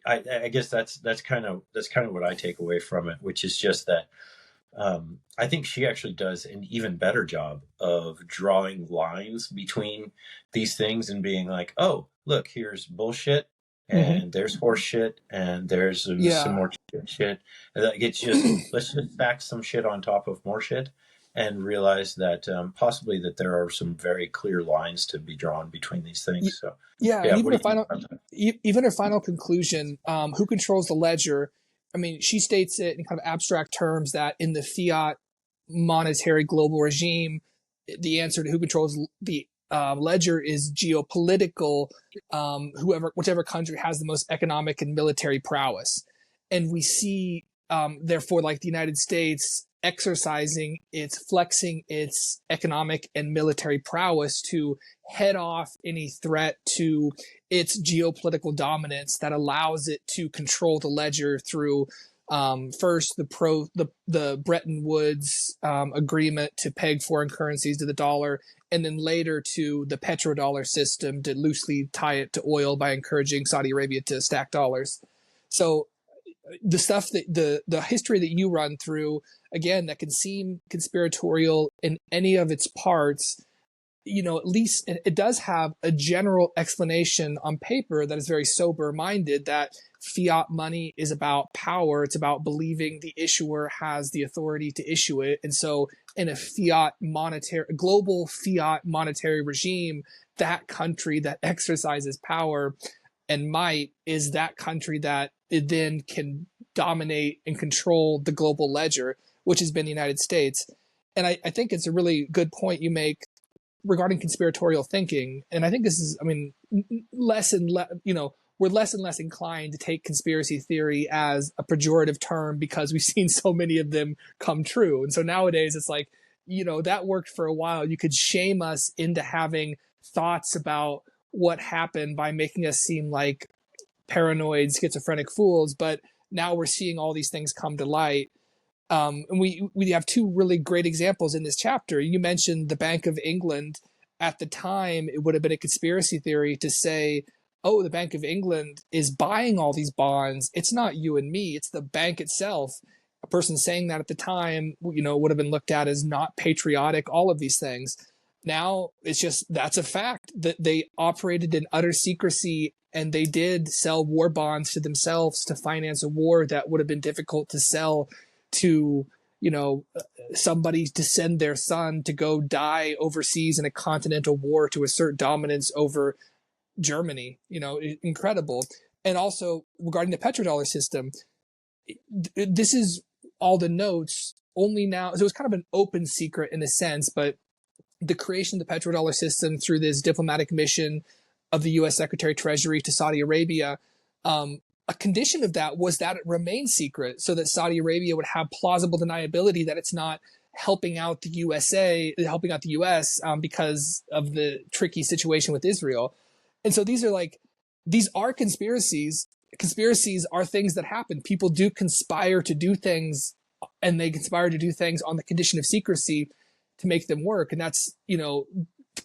I guess that's kind of what I take away from it, which is just that I think she actually does an even better job of drawing lines between these things and being like, oh, look, here's bullshit, and there's horse shit, and there's some more shit. And it's just, let's just stack some shit on top of more shit and realize that possibly that there are some very clear lines to be drawn between these things. So and even her final conclusion, who controls the ledger? I mean, she states it in kind of abstract terms that in the fiat monetary global regime, the answer to who controls the ledger is geopolitical, whichever country has the most economic and military prowess. And we see, therefore, like the United States flexing its economic and military prowess to head off any threat to its geopolitical dominance that allows it to control the ledger through first the Bretton Woods agreement to peg foreign currencies to the dollar, and then later to the petrodollar system to loosely tie it to oil by encouraging Saudi Arabia to stack dollars. So the stuff that the history that you run through, again, that can seem conspiratorial in any of its parts, at least it does have a general explanation on paper that is very sober minded, that fiat money is about power. It's about believing the issuer has the authority to issue it. And so in a global fiat monetary regime, that country that exercises power and might is that country that it then can dominate and control the global ledger, which has been the United States. And I think it's a really good point you make regarding conspiratorial thinking. And I think this is, we're less and less inclined to take conspiracy theory as a pejorative term because we've seen so many of them come true. And so nowadays it's like, that worked for a while. You could shame us into having thoughts about what happened by making us seem like paranoid, schizophrenic fools. But now we're seeing all these things come to light. And we have two really great examples in this chapter. You mentioned the Bank of England. At the time, it would have been a conspiracy theory to say, oh, the Bank of England is buying all these bonds. It's not you and me. It's the bank itself. A person saying that at the time, would have been looked at as not patriotic, all of these things. Now it's just, that's a fact that they operated in utter secrecy and they did sell war bonds to themselves to finance a war that would have been difficult to sell to, somebody to send their son to go die overseas in a continental war to assert dominance over Germany. Incredible. And also regarding the petrodollar system, this is all the notes only now. So it was kind of an open secret in a sense, but the creation of the petrodollar system through this diplomatic mission of the U.S. Secretary Treasury to Saudi Arabia, a condition of that was that it remained secret so that Saudi Arabia would have plausible deniability that it's not helping out the U.S. Because of the tricky situation with Israel. And so these are conspiracies. Conspiracies are things that happen. People do conspire to do things, and they conspire to do things on the condition of secrecy to make them work. And that's,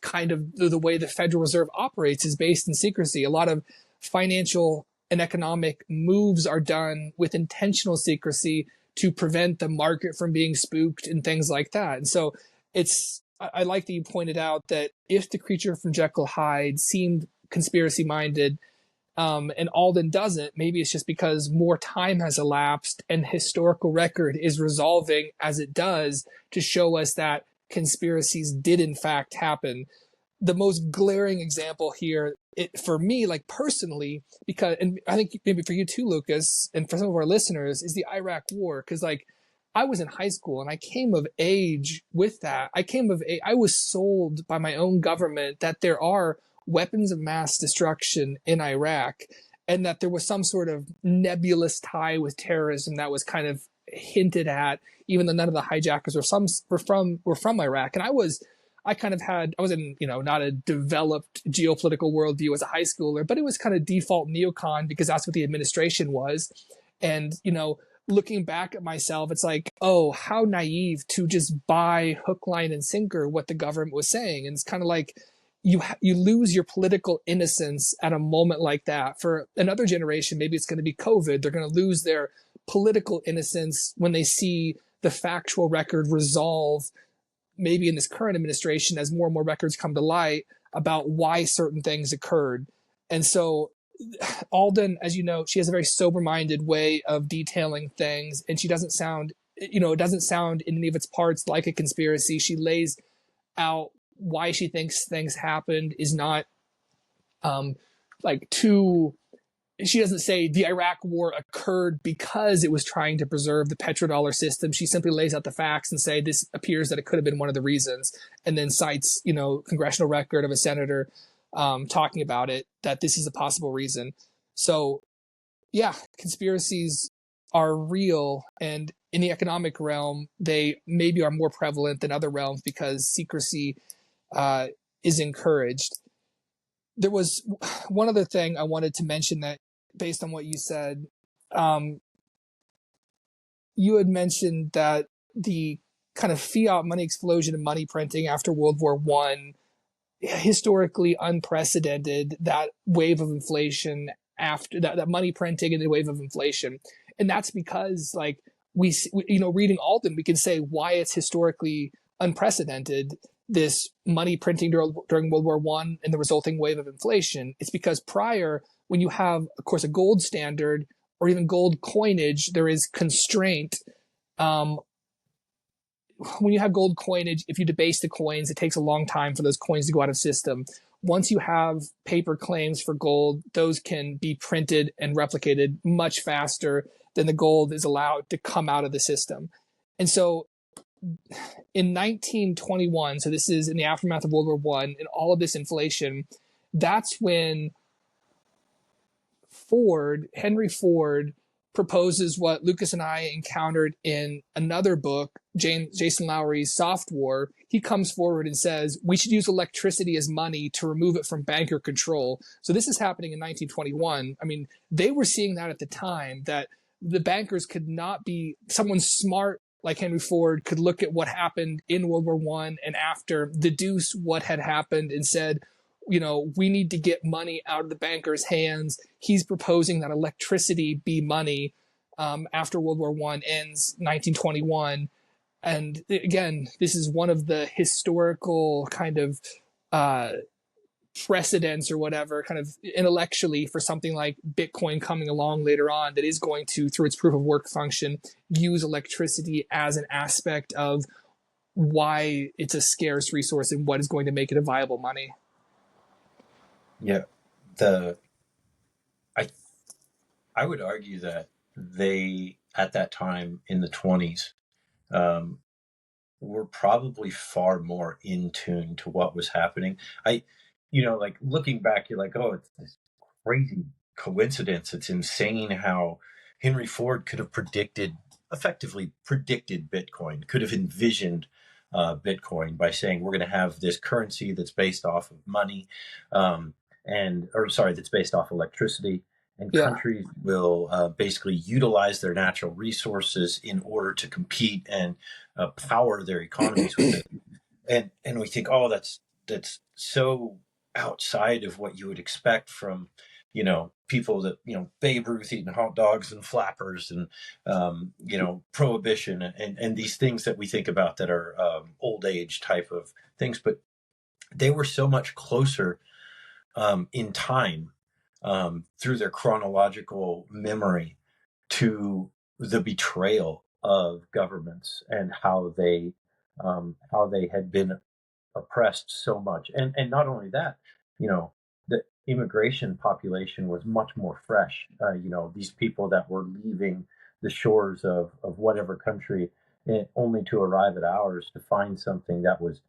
kind of the way the Federal Reserve operates is based in secrecy. A lot of financial and economic moves are done with intentional secrecy to prevent the market from being spooked and things like that. And so I like that you pointed out that if the creature from Jekyll Hyde seemed conspiracy minded, and Alden doesn't, maybe it's just because more time has elapsed and historical record is resolving as it does to show us that conspiracies did in fact happen. The most glaring example here, for me, like personally, because, and I think maybe for you too, Lucas, and for some of our listeners, is the Iraq War. Because like I was in high school and I came of age with that. I was sold by my own government that there are weapons of mass destruction in Iraq, and that there was some sort of nebulous tie with terrorism that was kind of hinted at, even though none of the hijackers were from Iraq. And I was in, not a developed geopolitical worldview as a high schooler, but it was kind of default neocon because that's what the administration was. And, looking back at myself, it's like, oh, how naive to just buy hook, line, and sinker what the government was saying. And it's kind of like you lose your political innocence at a moment like that. For another generation, maybe it's going to be COVID. They're going to lose their political innocence when they see the factual record resolve, maybe in this current administration, as more and more records come to light about why certain things occurred. And so Alden, as you know, she has a very sober-minded way of detailing things, and she doesn't sound, it doesn't sound in any of its parts like a conspiracy. She lays out why she thinks things happened is not she doesn't say the Iraq war occurred because it was trying to preserve the petrodollar system. She simply lays out the facts and say this appears that it could have been one of the reasons, and then cites, congressional record of a senator talking about it, that this is a possible reason. So yeah, conspiracies are real, and in the economic realm, they maybe are more prevalent than other realms because secrecy is encouraged. There was one other thing I wanted to mention that, based on what you said, you had mentioned that the kind of fiat money explosion and money printing after World War I, historically unprecedented, that wave of inflation after that money printing and the wave of inflation. And that's because, like, reading Alden, we can say why it's historically unprecedented, this money printing during World War I and the resulting wave of inflation. It's because prior, when you have, of course, a gold standard or even gold coinage, there is constraint. When you have gold coinage, if you debase the coins, it takes a long time for those coins to go out of system. Once you have paper claims for gold, those can be printed and replicated much faster than the gold is allowed to come out of the system. And so in 1921, so this is in the aftermath of World War I and all of this inflation, that's when Henry Ford, proposes what Lucas and I encountered in another book, Jason Lowery's Soft War. He comes forward and says, we should use electricity as money to remove it from banker control. So this is happening in 1921. I mean, they were seeing that at the time, that the bankers could not be, someone smart like Henry Ford could look at what happened in World War I and after, deduce what had happened, and said, we need to get money out of the bankers' hands. He's proposing that electricity be money after World War I ends, 1921. And again, this is one of the historical kind of precedents or whatever, kind of intellectually, for something like Bitcoin coming along later on that is going to, through its proof of work function, use electricity as an aspect of why it's a scarce resource and what is going to make it a viable money. Yeah, I would argue that they, at that time in the 20s, were probably far more in tune to what was happening. Like looking back, you're like, oh, it's this crazy coincidence. It's insane how Henry Ford could have effectively predicted Bitcoin, could have envisioned Bitcoin by saying we're going to have this currency that's based off of money, that's based off electricity, and countries will basically utilize their natural resources in order to compete and power their economies with it. And we think, oh, that's that's so outside of what you would expect from, people that, Babe Ruth eating hot dogs and flappers and, prohibition and these things that we think about that are old age type of things. But they were so much closer in time through their chronological memory to the betrayal of governments and how they had been oppressed so much. And not only that, the immigration population was much more fresh. These people that were leaving the shores of whatever country, only to arrive at ours to find something that was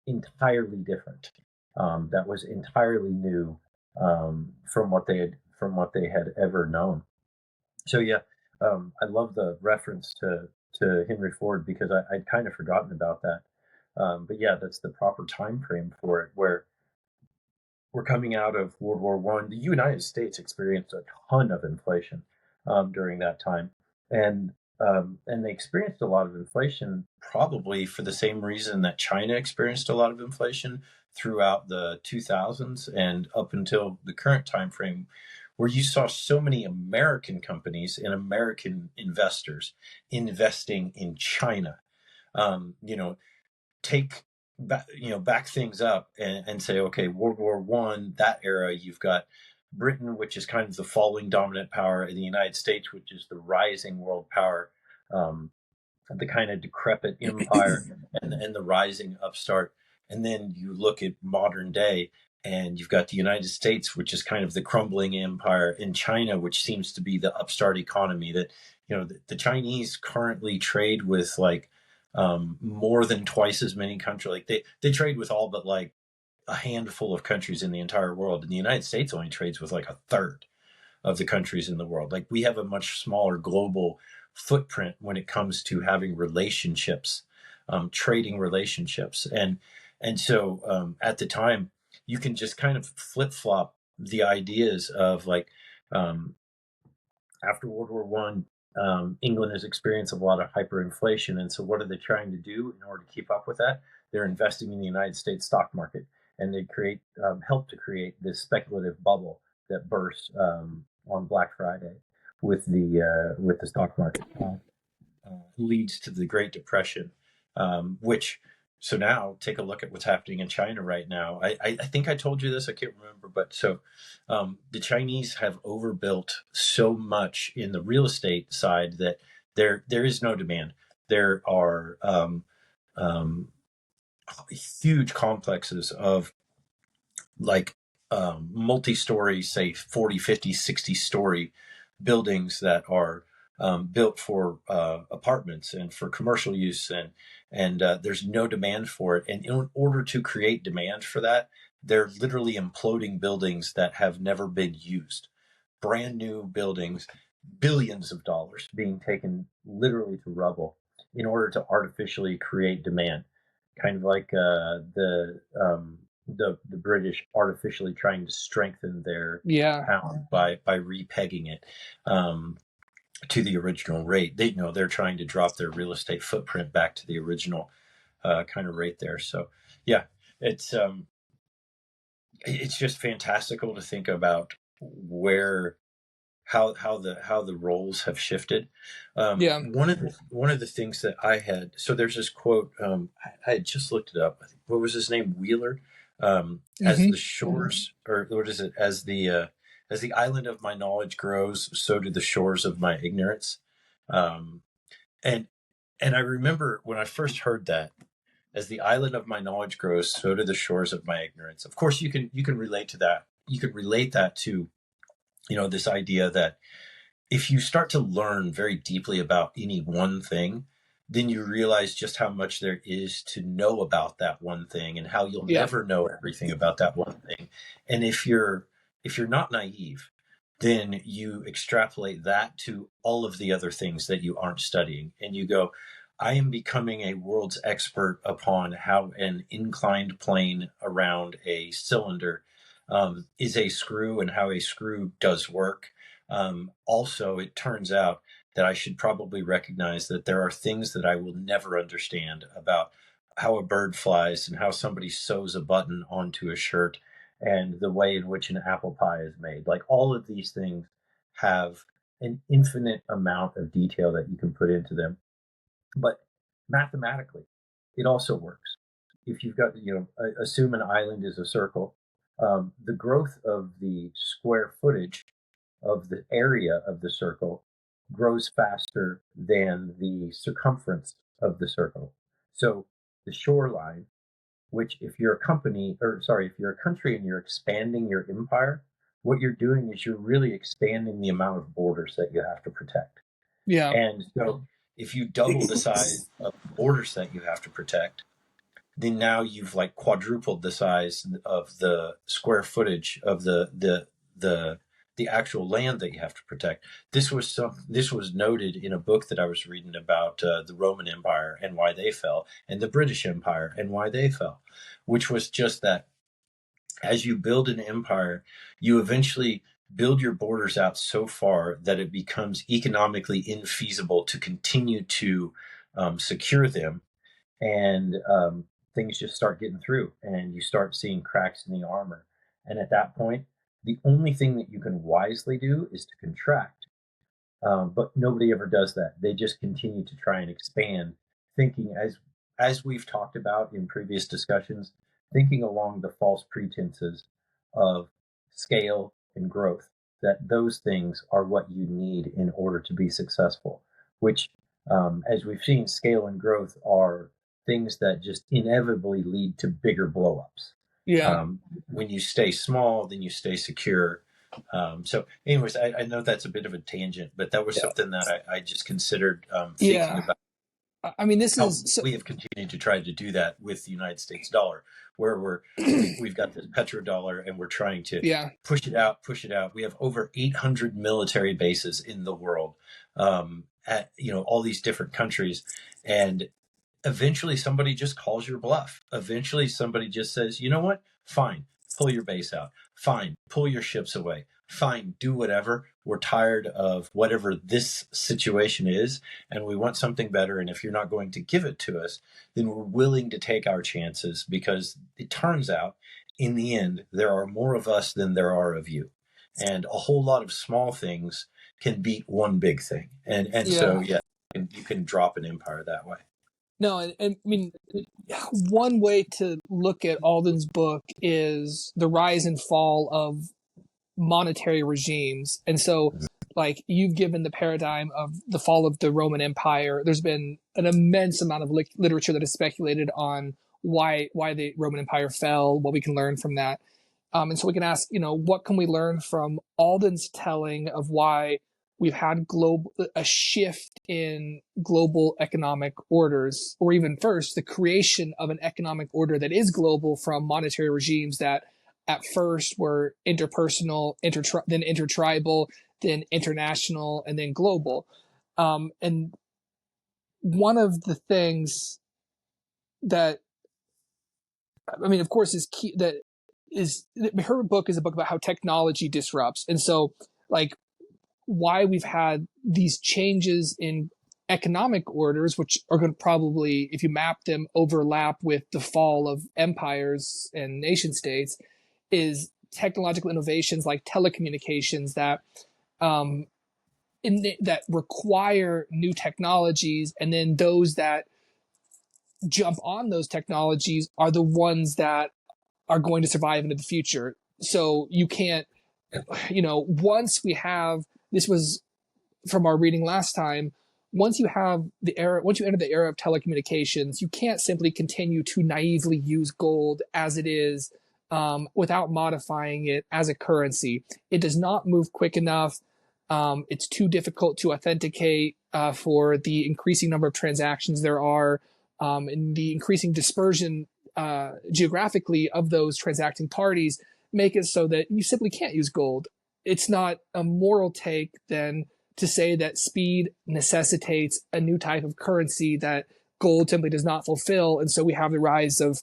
entirely different, that was entirely new, from what they had ever known. So yeah, I love the reference to Henry Ford because I'd kind of forgotten about that. But yeah, that's the proper time frame for it, where we're coming out of World War One. The United States experienced a ton of inflation during that time, and they experienced a lot of inflation probably for the same reason that China experienced a lot of inflation throughout the 2000s and up until the current time frame, where you saw so many American companies and American investors investing in China. Take back things up and say, okay, World War One, that era, you've got Britain, which is kind of the falling dominant power, and the United States, which is the rising world power, the kind of decrepit empire and the rising upstart. And then you look at modern day, and you've got the United States, which is kind of the crumbling empire, and China, which seems to be the upstart economy. That the Chinese currently trade with like more than twice as many countries. Like they trade with all but like a handful of countries in the entire world, and the United States only trades with like a third of the countries in the world. Like we have a much smaller global footprint when it comes to having relationships, trading relationships, and so at the time you can just kind of flip flop the ideas of like after World War One, England has experienced a lot of hyperinflation, and so what are they trying to do in order to keep up with that? They're investing in the United States stock market, and they help to create this speculative bubble that bursts on Black Friday with the stock market, leads to the Great Depression, which. So now take a look at what's happening in China right now. I think I told you this, I can't remember, but so the Chinese have overbuilt so much in the real estate side that there is no demand. There are huge complexes of like multi-story, say 40, 50, 60-story buildings that are built for apartments and for commercial use, and there's no demand for it. And in order to create demand for that, they're literally imploding buildings that have never been used. Brand new buildings, billions of dollars being taken literally to rubble in order to artificially create demand. Kind of like the British artificially trying to strengthen their pound by repegging it to the original rate. They're trying to drop their real estate footprint back to the original kind of rate there. So yeah, it's just fantastical to think about how the roles have shifted. One of the things that I had, so there's this quote, I had just looked it up. I think, what was his name? Wheeler, as the shores, or what is it? As the island of my knowledge grows, so do the shores of my ignorance. And I remember when I first heard that, as the island of my knowledge grows, so do the shores of my ignorance. Of course, you can relate to that. You could relate that to, this idea that if you start to learn very deeply about any one thing, then you realize just how much there is to know about that one thing and how you'll never know everything about that one thing. And if you're not naive, then you extrapolate that to all of the other things that you aren't studying. And you go, I am becoming a world's expert upon how an inclined plane around a cylinder is a screw and how a screw does work. Also, it turns out that I should probably recognize that there are things that I will never understand about how a bird flies and how somebody sews a button onto a shirt and the way in which an apple pie is made. Like all of these things have an infinite amount of detail that you can put into them. But mathematically, it also works. If you've got, assume an island is a circle, the growth of the square footage of the area of the circle grows faster than the circumference of the circle. So the shoreline, which if you're a company, or sorry, if you're a country and you're expanding your empire, what you're doing is you're really expanding the amount of borders that you have to protect. Yeah. And so if you double the size of borders that you have to protect, then now you've like quadrupled the size of the square footage of the actual land that you have to protect. This was noted in a book that I was reading about the Roman Empire and why they fell, and the British Empire and why they fell, which was just that as you build an empire, you eventually build your borders out so far that it becomes economically infeasible to continue to secure them, and things just start getting through, and you start seeing cracks in the armor. And at that point, the only thing that you can wisely do is to contract. But nobody ever does that. They just continue to try and expand, thinking as we've talked about in previous discussions, thinking along the false pretenses of scale and growth, that those things are what you need in order to be successful, which, as we've seen, scale and growth are things that just inevitably lead to bigger blowups. Yeah. When you stay small, then you stay secure. So anyways, I know that's a bit of a tangent, but that was something that I just considered thinking about. I mean, this how is we have continued to try to do that with the United States dollar, where we've got this petrodollar and we're trying to push it out. We have over 800 military bases in the world, at all these different countries, and eventually somebody just calls your bluff. Eventually somebody just says, you know what? Fine, pull your base out. Fine, pull your ships away. Fine, do whatever. We're tired of whatever this situation is, and we want something better. And if you're not going to give it to us, then we're willing to take our chances, because it turns out in the end, there are more of us than there are of you. And a whole lot of small things can beat one big thing. And so, yeah, you can drop an empire that way. No, and I mean, one way to look at Alden's book is the rise and fall of monetary regimes. And so, like, you've given the paradigm of the fall of the Roman Empire. There's been an immense amount of literature that has speculated on why the Roman Empire fell, what we can learn from that. And so we can ask, what can we learn from Alden's telling of why we've had a shift in global economic orders, or even first, the creation of an economic order that is global from monetary regimes that at first were interpersonal, then intertribal, then international, and then global. And one of the things that, I mean, of course, is key, that is, her book is a book about how technology disrupts. And so, like, why we've had these changes in economic orders, which are going to probably, if you map them, overlap with the fall of empires and nation states, is technological innovations like telecommunications that that require new technologies, and then those that jump on those technologies are the ones that are going to survive into the future. So you can't, once we have, this was from our reading last time, once you enter the era of telecommunications, you can't simply continue to naively use gold as it is, without modifying it as a currency. It does not move quick enough. It's too difficult to authenticate for the increasing number of transactions there are, and the increasing dispersion geographically of those transacting parties make it so that you simply can't use gold. It's not a moral take then to say that speed necessitates a new type of currency that gold simply does not fulfill. And so we have the rise of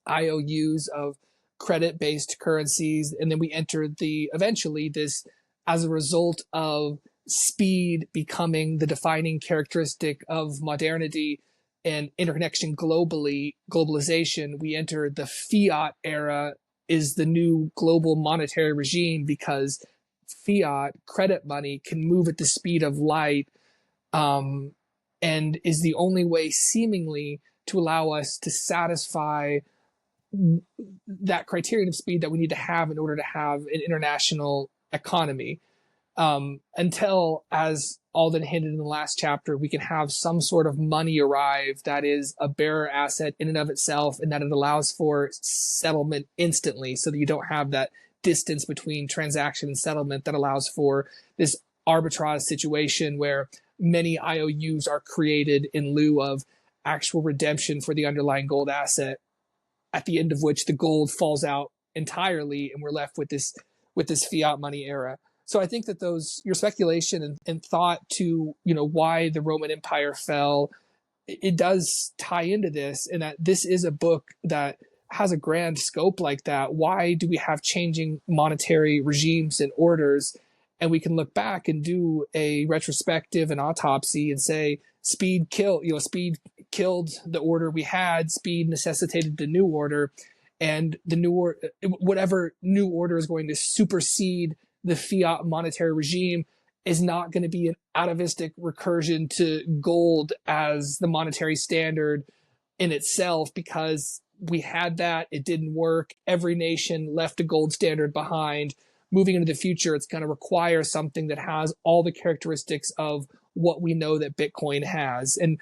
IOUs, of credit-based currencies, and then we enter eventually this, as a result of speed becoming the defining characteristic of modernity, and interconnection globalization, we enter the fiat era is the new global monetary regime, because fiat credit money can move at the speed of light, and is the only way seemingly to allow us to satisfy that criterion of speed that we need to have in order to have an international economy. Until, as Alden hinted in the last chapter, we can have some sort of money arrive that is a bearer asset in and of itself, and that it allows for settlement instantly, so that you don't have that distance between transaction and settlement that allows for this arbitrage situation where many IOUs are created in lieu of actual redemption for the underlying gold asset, at the end of which the gold falls out entirely and we're left with this fiat money era. So I think that your speculation and thought to, why the Roman Empire fell, it does tie into this, and that this is a book that has a grand scope like that. Why do we have changing monetary regimes and orders? And we can look back and do a retrospective and autopsy and say, speed killed the order we had, speed necessitated the new order, and the new order, whatever new order is going to supersede the fiat monetary regime, is not going to be an atavistic recursion to gold as the monetary standard in itself, because we had that, it didn't work, every nation left a gold standard behind. Moving into the future, it's going to require something that has all the characteristics of what we know that Bitcoin has. And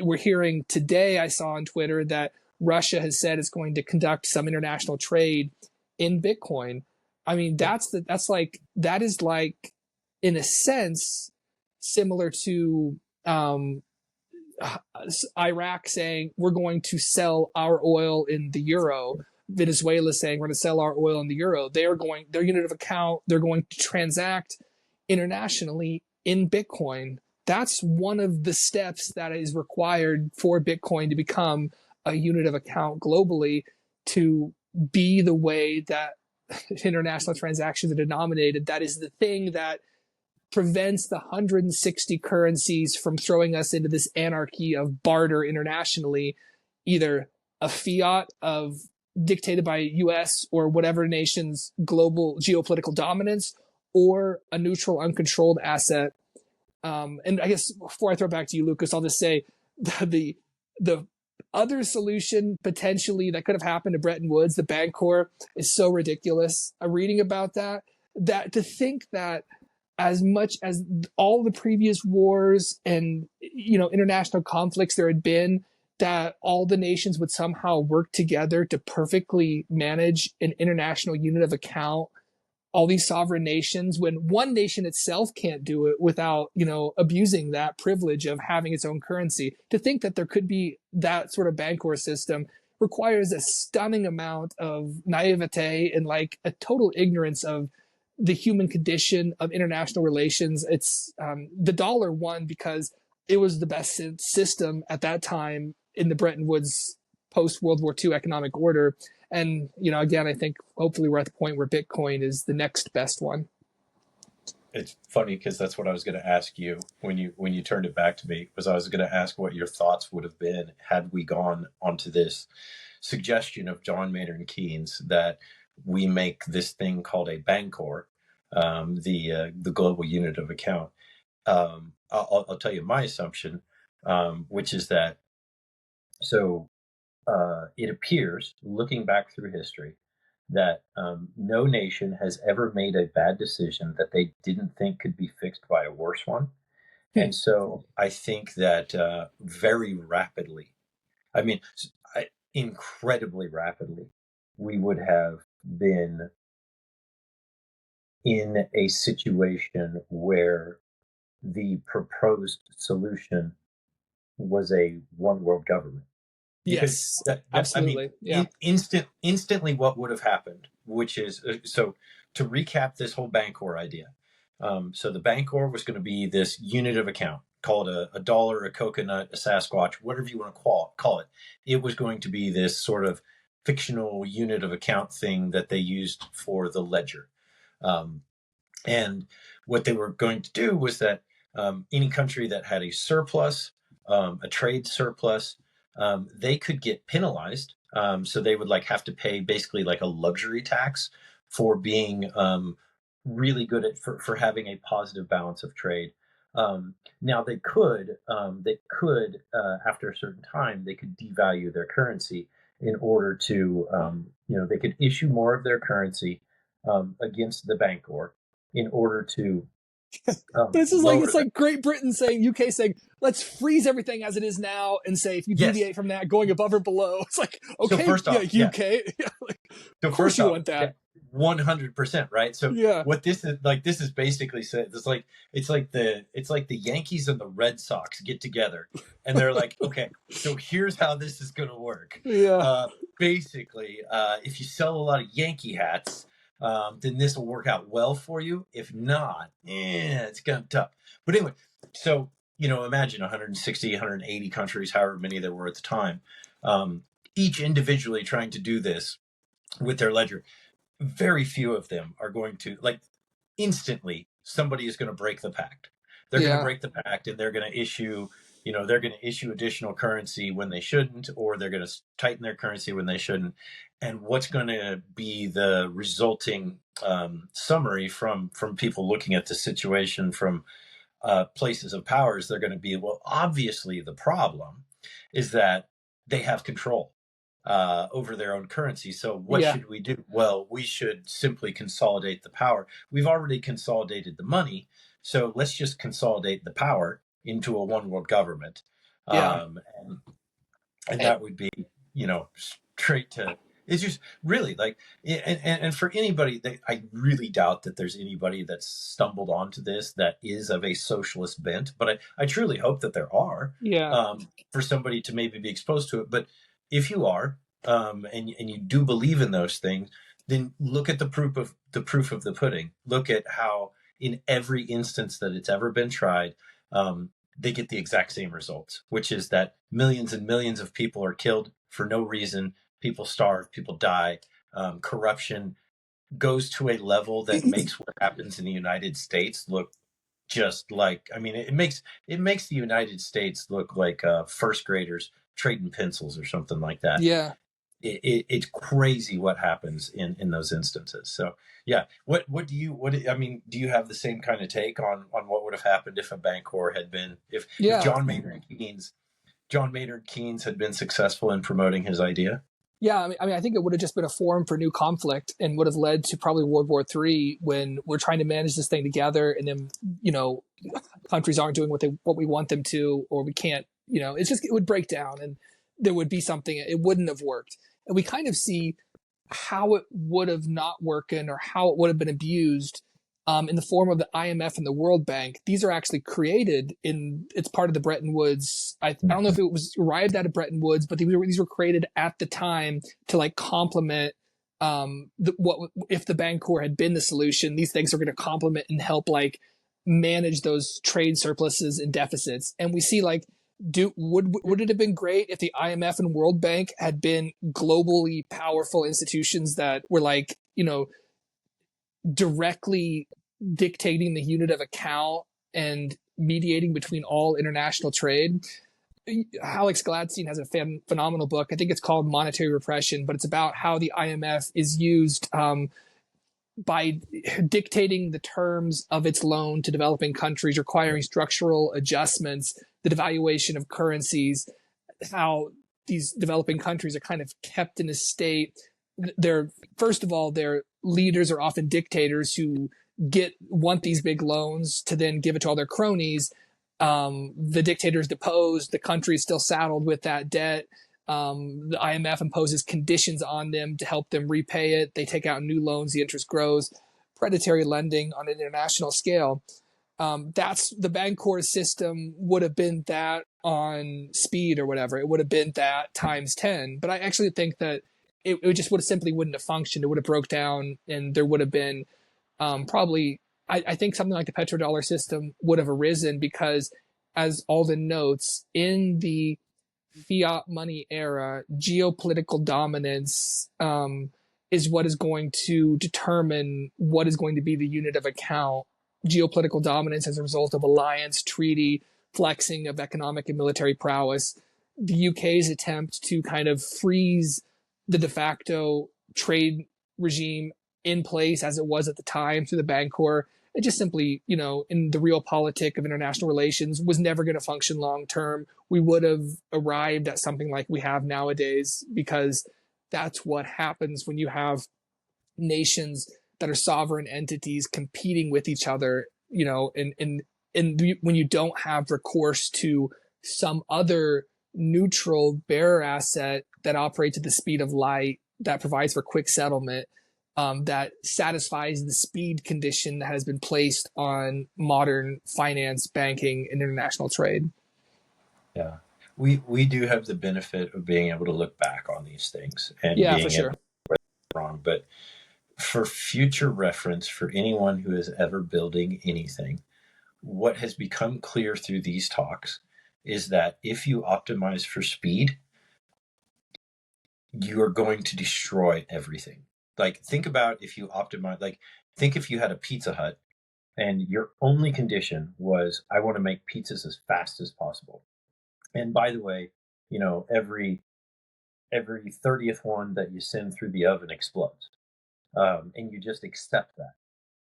we're hearing today, I saw on Twitter, that Russia has said it's going to conduct some international trade in Bitcoin. I mean, that is like, in a sense, similar to Iraq saying we're going to sell our oil in the euro. Venezuela saying we're going to sell our oil in the euro. Their unit of account, they're going to transact internationally in Bitcoin. That's one of the steps that is required for Bitcoin to become a unit of account globally, to be the way that international transactions are denominated. That is the thing that prevents the 160 currencies from throwing us into this anarchy of barter internationally, either a fiat of dictated by US or whatever nation's global geopolitical dominance, or a neutral, uncontrolled asset. And I guess before I throw it back to you, Lucas, I'll just say the other solution potentially that could have happened to Bretton Woods, the Bancor, is so ridiculous. I'm reading about that to think that as much as all the previous wars and international conflicts there had been, that all the nations would somehow work together to perfectly manage an international unit of account, all these sovereign nations, when one nation itself can't do it without, abusing that privilege of having its own currency. To think that there could be that sort of Bancor system requires a stunning amount of naivete and like a total ignorance of the human condition of international relations. It's the dollar won because it was the best system at that time in the Bretton Woods post World War II economic order. And, again, I think hopefully we're at the point where Bitcoin is the next best one. It's funny because that's what I was going to ask you when you turned it back to me, was I was going to ask what your thoughts would have been had we gone onto this suggestion of John Maynard Keynes that we make this thing called a Bancor, the global unit of account. I'll tell you my assumption, which is that, so it appears, looking back through history, that no nation has ever made a bad decision that they didn't think could be fixed by a worse one. And so I think that very rapidly, incredibly rapidly, we would have been in a situation where the proposed solution was a one world government. Yes, absolutely. Instantly what would have happened, which is, so to recap this whole Bancor idea. So the Bancor was going to be this unit of account, called a dollar, a coconut, a Sasquatch, whatever you want to call it. It was going to be this sort of fictional unit of account thing that they used for the ledger. And what they were going to do was that any country that had a surplus a trade surplus, they could get penalized. So they would like have to pay basically like a luxury tax for being really good at for having a positive balance of trade. Now they could after a certain time they could devalue their currency in order to they could issue more of their currency against the Bancor in order to But it's just like lower it's the like Great Britain saying UK saying let's freeze everything as it is now and say if you yes. deviate from that going above or below, it's like So okay, first yeah, off, yeah. UK, like, So of course first you off, want that. yeah, 100%, right? So Yeah, what this is like, this is basically said. It's like the Yankees and the Red Sox get together, and they're like, okay, so here's how this is going to work. yeah, Basically, if you sell a lot of Yankee hats, then this will work out well for you. If not, it's kind of tough. But anyway, so imagine 160, 180 countries, however many there were at the time, each individually trying to do this with their ledger. Very few of them are going to like instantly somebody is going to break the pact. They're going to yeah. break the pact and they're going to issue additional currency when they shouldn't, or they're going to tighten their currency when they shouldn't. And what's going to be the resulting summary from people looking at the situation from places of powers? They're going to be, well, obviously the problem is that they have control over their own currency. So what Yeah. should we do? Well, we should simply consolidate the power. We've already consolidated the money, so let's just consolidate the power into a one world government. Yeah. And that would be, straight to. It's just really like, and for anybody, I really doubt that there's anybody that's stumbled onto this that is of a socialist bent. But I truly hope that there are, Yeah. for somebody to maybe be exposed to it. But if you are, and you do believe in those things, then look at the proof of the pudding. Look at how in every instance that it's ever been tried, they get the exact same results, which is that millions and millions of people are killed for no reason. People starve, people die. Corruption goes to a level that makes what happens in the United States look just like, I mean, it makes the United States look like first graders trading pencils or something like that. Yeah. It's crazy what happens in those instances. So yeah, do you have the same kind of take on what would have happened if a Bancor had been if Yeah. John Maynard Keynes had been successful in promoting his idea? Yeah, I think it would have just been a forum for new conflict and would have led to probably World War III when we're trying to manage this thing together, and then countries aren't doing what we want them to, or we can't. It would break down, and there would be something. It wouldn't have worked, and we kind of see how it would have not working or how it would have been abused in the form of the IMF and the World Bank. These are actually created it's part of the Bretton Woods. I don't know if it was arrived out of Bretton Woods, but these were created at the time to like complement what if the Bancor had been the solution. These things are going to complement and help like manage those trade surpluses and deficits. And we see like would it have been great if the IMF and World Bank had been globally powerful institutions that were like, directly dictating the unit of account and mediating between all international trade? Alex Gladstein has a phenomenal book. I think it's called Monetary Repression, but it's about how the IMF is used by dictating the terms of its loan to developing countries, requiring structural adjustments, the devaluation of currencies, how these developing countries are kind of kept in a state. First of all, their leaders are often dictators who want these big loans to then give it to all their cronies. The dictator is deposed. The country is still saddled with that debt. The IMF imposes conditions on them to help them repay it. They take out new loans. The interest grows. Predatory lending on an international scale. That's the Bancor system would have been that on speed or whatever. It would have been that times 10. But I actually think that it just simply wouldn't have functioned. It would have broke down, and there would have been probably, I think something like the petrodollar system would have arisen because, as Alden notes, in the fiat money era, geopolitical dominance is what is going to determine what is going to be the unit of account. Geopolitical dominance as a result of alliance, treaty, flexing of economic and military prowess. The UK's attempt to kind of freeze the de facto trade regime in place as it was at the time through the Bancor, it just simply, in the real politic of international relations, was never going to function long term. We would have arrived at something like we have nowadays, because that's what happens when you have nations that are sovereign entities competing with each other, and when you don't have recourse to some other neutral bearer asset that operates at the speed of light, that provides for quick settlement, that satisfies the speed condition that has been placed on modern finance, banking, and international trade. Yeah. We do have the benefit of being able to look back on these things and Yeah, being for sure. able to get it wrong. But for future reference, for anyone who is ever building anything, what has become clear through these talks is that if you optimize for speed, you are going to destroy everything. Like, think about if you optimize, think if you had a Pizza Hut and your only condition was, I want to make pizzas as fast as possible. And by the way, every 30th one that you send through the oven explodes. And you just accept that.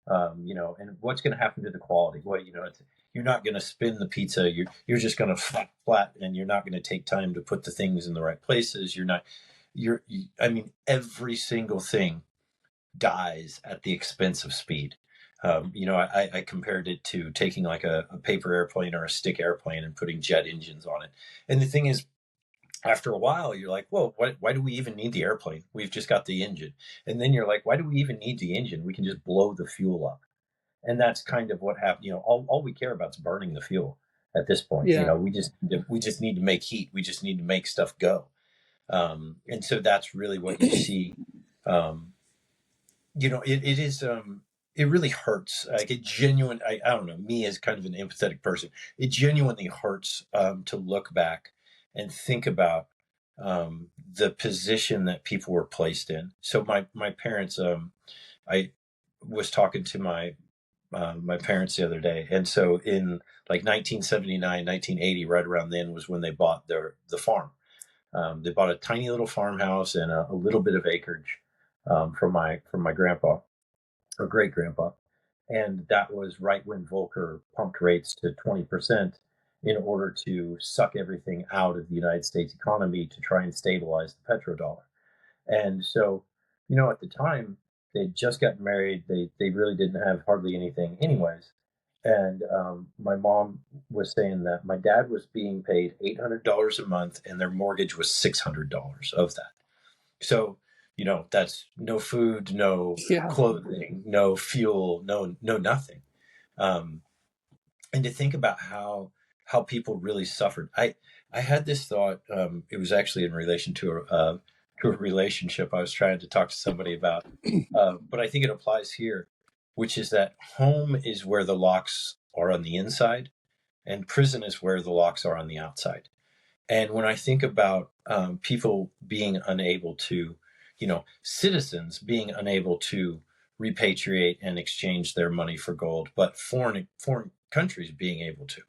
And what's going to happen to the quality? Well, you're not going to spin the pizza. You're just going to flat, and you're not going to take time to put the things in the right places. Every single thing dies at the expense of speed. I compared it to taking like a paper airplane or a stick airplane and putting jet engines on it. And the thing is, after a while, you're like, whoa, why do we even need the airplane? We've just got the engine. And then you're like, why do we even need the engine? We can just blow the fuel up. And that's kind of what happened. All we care about is burning the fuel at this point. Yeah. We just need to make heat. We just need to make stuff go. And so that's really what you see. It is, it really hurts. Like, I don't know, me as kind of an empathetic person, it genuinely hurts to look back and think about the position that people were placed in. So my parents, I was talking to my parents the other day, and so in like 1979, 1980, right around then was when they bought the farm. They bought a tiny little farmhouse and a little bit of acreage from my grandpa or great grandpa, and that was right when Volcker pumped rates to 20% in order to suck everything out of the United States economy to try and stabilize the petrodollar. And so, at the time, they'd just gotten married. They really didn't have hardly anything anyways. And my mom was saying that my dad was being paid $800 a month and their mortgage was $600 of that. So, that's no food, no clothing, no fuel, no nothing. And to think about how people really suffered. I had this thought. It was actually in relation to a relationship I was trying to talk to somebody about, but I think it applies here, which is that home is where the locks are on the inside, and prison is where the locks are on the outside. And when I think about people being unable to, citizens being unable to repatriate and exchange their money for gold, but foreign countries being able to,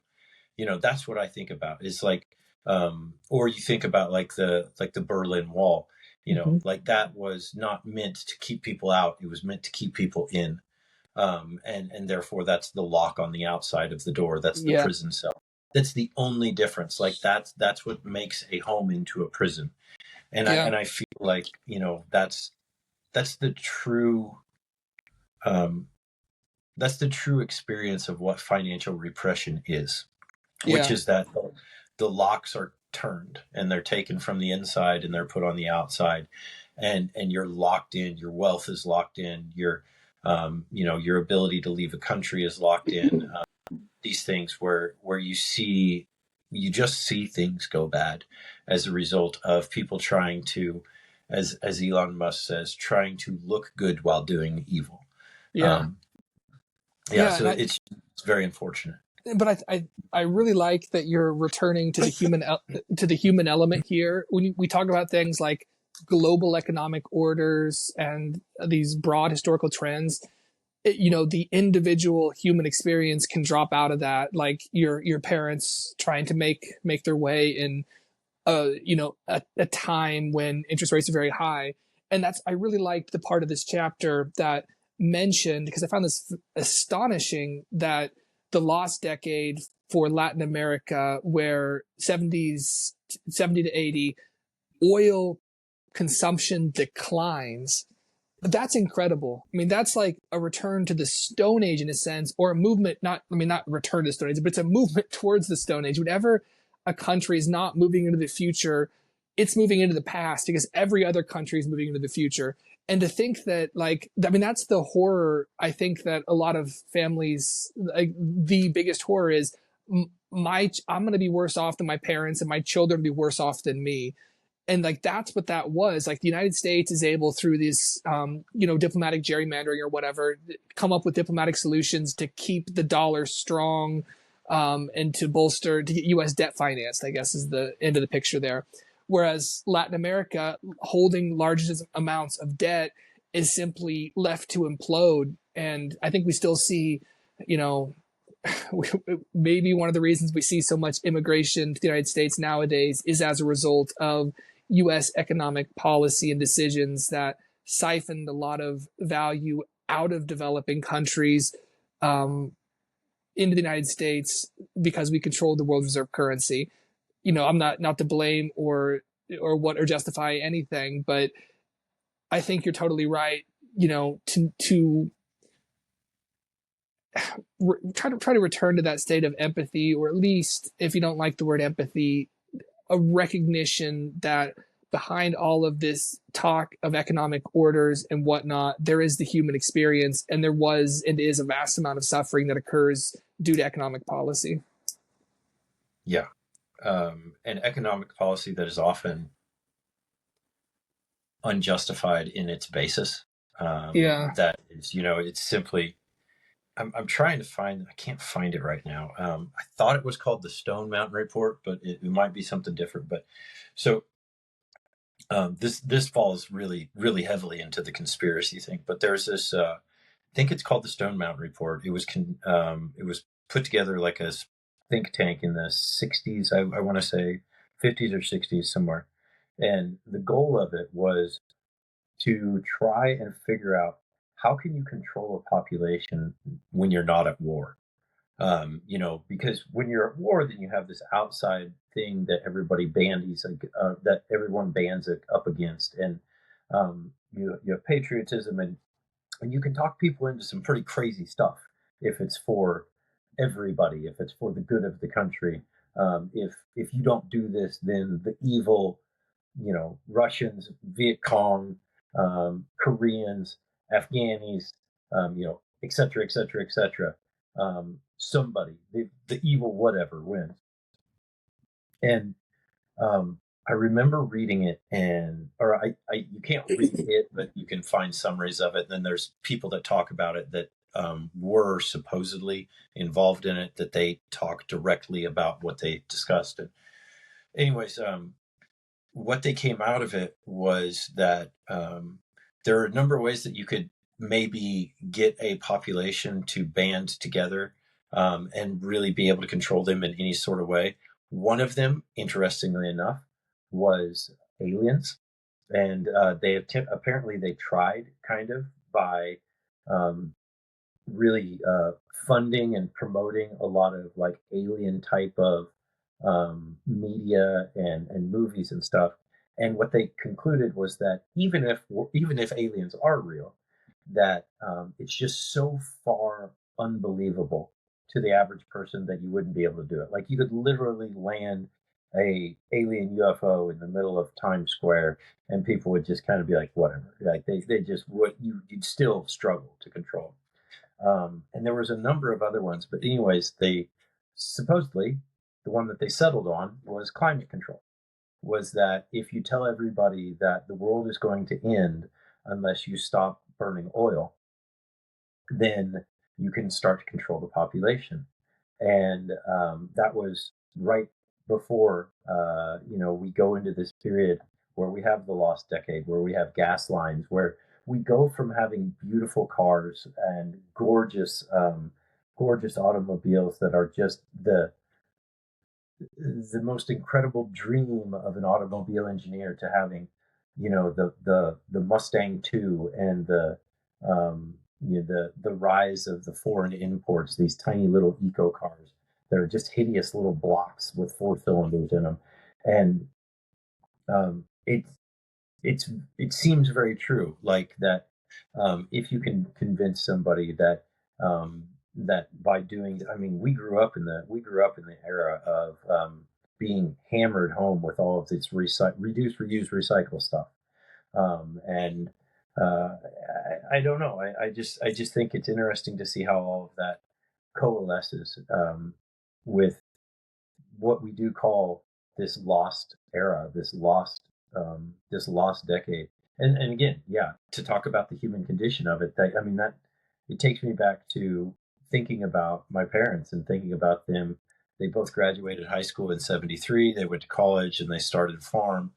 that's what I think about. Is like, or you think about like the Berlin Wall, like that was not meant to keep people out; it was meant to keep people in, and therefore that's the lock on the outside of the door. That's the prison cell. That's the only difference. Like that's what makes a home into a prison, and I feel like that's the true. That's the true experience of what financial repression is, which is that the locks are turned and they're taken from the inside and they're put on the outside, and you're locked in. Your wealth is locked in. Your your ability to leave a country is locked in. These things where you just see things go bad as a result of people trying to, as Elon Musk says, trying to look good while doing evil. So it's very unfortunate. But I really like that you're returning to the human to the human element here. When we talk about things like global economic orders and these broad historical trends, the individual human experience can drop out of that, like your parents trying to make their way in a time when interest rates are very high. And I really liked the part of this chapter that mentioned, because I found this astonishing, that the lost decade for Latin America, where 70 to 80, oil consumption declines. That's incredible. I mean, that's like a return to the Stone Age in a sense, or a movement, not return to the Stone Age, but it's a movement towards the Stone Age. Whenever a country is not moving into the future, it's moving into the past, because every other country is moving into the future. And to think that, that's the horror. I think that a lot of families, like, the biggest horror is I'm going to be worse off than my parents, and my children will be worse off than me. And like, that's what that was. Like, the United States is able, through this diplomatic gerrymandering or whatever, come up with diplomatic solutions to keep the dollar strong, and to get US debt financed, I guess, is the end of the picture there. Whereas Latin America, holding large amounts of debt, is simply left to implode. And I think we still see, maybe one of the reasons we see so much immigration to the United States nowadays is as a result of US economic policy and decisions that siphoned a lot of value out of developing countries, into the United States, because we control the world reserve currency. I'm not to blame or justify anything, but I think you're totally right. To try to return to that state of empathy, or at least, if you don't like the word empathy, a recognition that behind all of this talk of economic orders and whatnot, there is the human experience, and there was and is a vast amount of suffering that occurs due to economic policy. Yeah. An economic policy that is often unjustified in its basis. That is, it's simply, I'm trying to find, I can't find it right now. I thought it was called the Stone Mountain Report, but it might be something different. But so this falls really, really heavily into the conspiracy thing. But there's this, I think it's called the Stone Mountain Report. It was put together like a think tank in the 60s, I want to say 50s or 60s somewhere. And the goal of it was to try and figure out, how can you control a population when you're not at war? Because when you're at war, then you have this outside thing that everybody that everyone bands up against, and you have patriotism, and you can talk people into some pretty crazy stuff if it's for everybody, if it's for the good of the country. If you don't do this, then the evil, Russians, Viet Cong, Koreans, Afghanis, et cetera, et cetera, et cetera. Somebody, the evil whatever wins. And I remember reading it, you can't read it, but you can find summaries of it. Then there's people that talk about it that were supposedly involved in it, that they talk directly about what they discussed. And anyways, what they came out of it was that there are a number of ways that you could maybe get a population to band together, and really be able to control them in any sort of way. One of them, interestingly enough, was aliens. And apparently they tried, kind of, by really funding and promoting a lot of like alien type of media and movies and stuff. And what they concluded was that even if aliens are real, that it's just so far unbelievable to the average person that you wouldn't be able to do it. Like, you could literally land a alien UFO in the middle of Times Square, and people would just kind of be like, whatever. Like, they just would, you'd still struggle to control. And there was a number of other ones, but anyways, they supposedly, the one that they settled on was climate control. Was that if you tell everybody that the world is going to end unless you stop burning oil, then you can start to control the population. And that was right before, we go into this period where we have the lost decade, where we have gas lines, where we go from having beautiful cars and gorgeous automobiles that are just the most incredible dream of an automobile engineer, to having, the Mustang 2 and the rise of the foreign imports, these tiny little eco cars that are just hideous little blocks with four cylinders in them. And um, it it seems very true, like that. If you can convince somebody that that by doing, I mean, we grew up in the era of being hammered home with all of this reduce, reuse, recycle stuff, and I don't know. I just think it's interesting to see how all of that coalesces with what we do call this lost era, this lost decade. And again, yeah, to talk about the human condition of it, I mean, that it takes me back to thinking about my parents and thinking about them. They both graduated high school in '73. They went to college and they started a farm.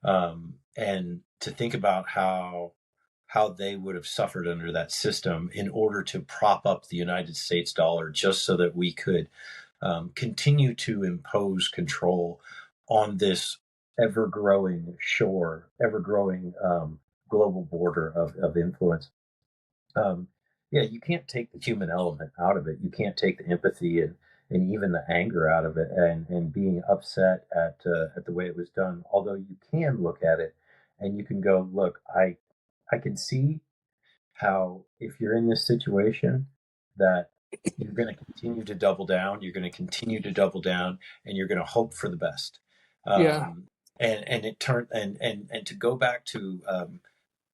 And to think about how they would have suffered under that system in order to prop up the United States dollar, just so that we could continue to impose control on this ever growing global border of influence. Um, yeah, you can't take the human element out of it. You can't take the empathy and even the anger out of it, and being upset at the way it was done. Although you can look at it and you can go, look, I can see how, if you're in this situation, that you're going to continue to double down, you're going to continue to double down, and you're going to hope for the best. Yeah. And it turned and to go back to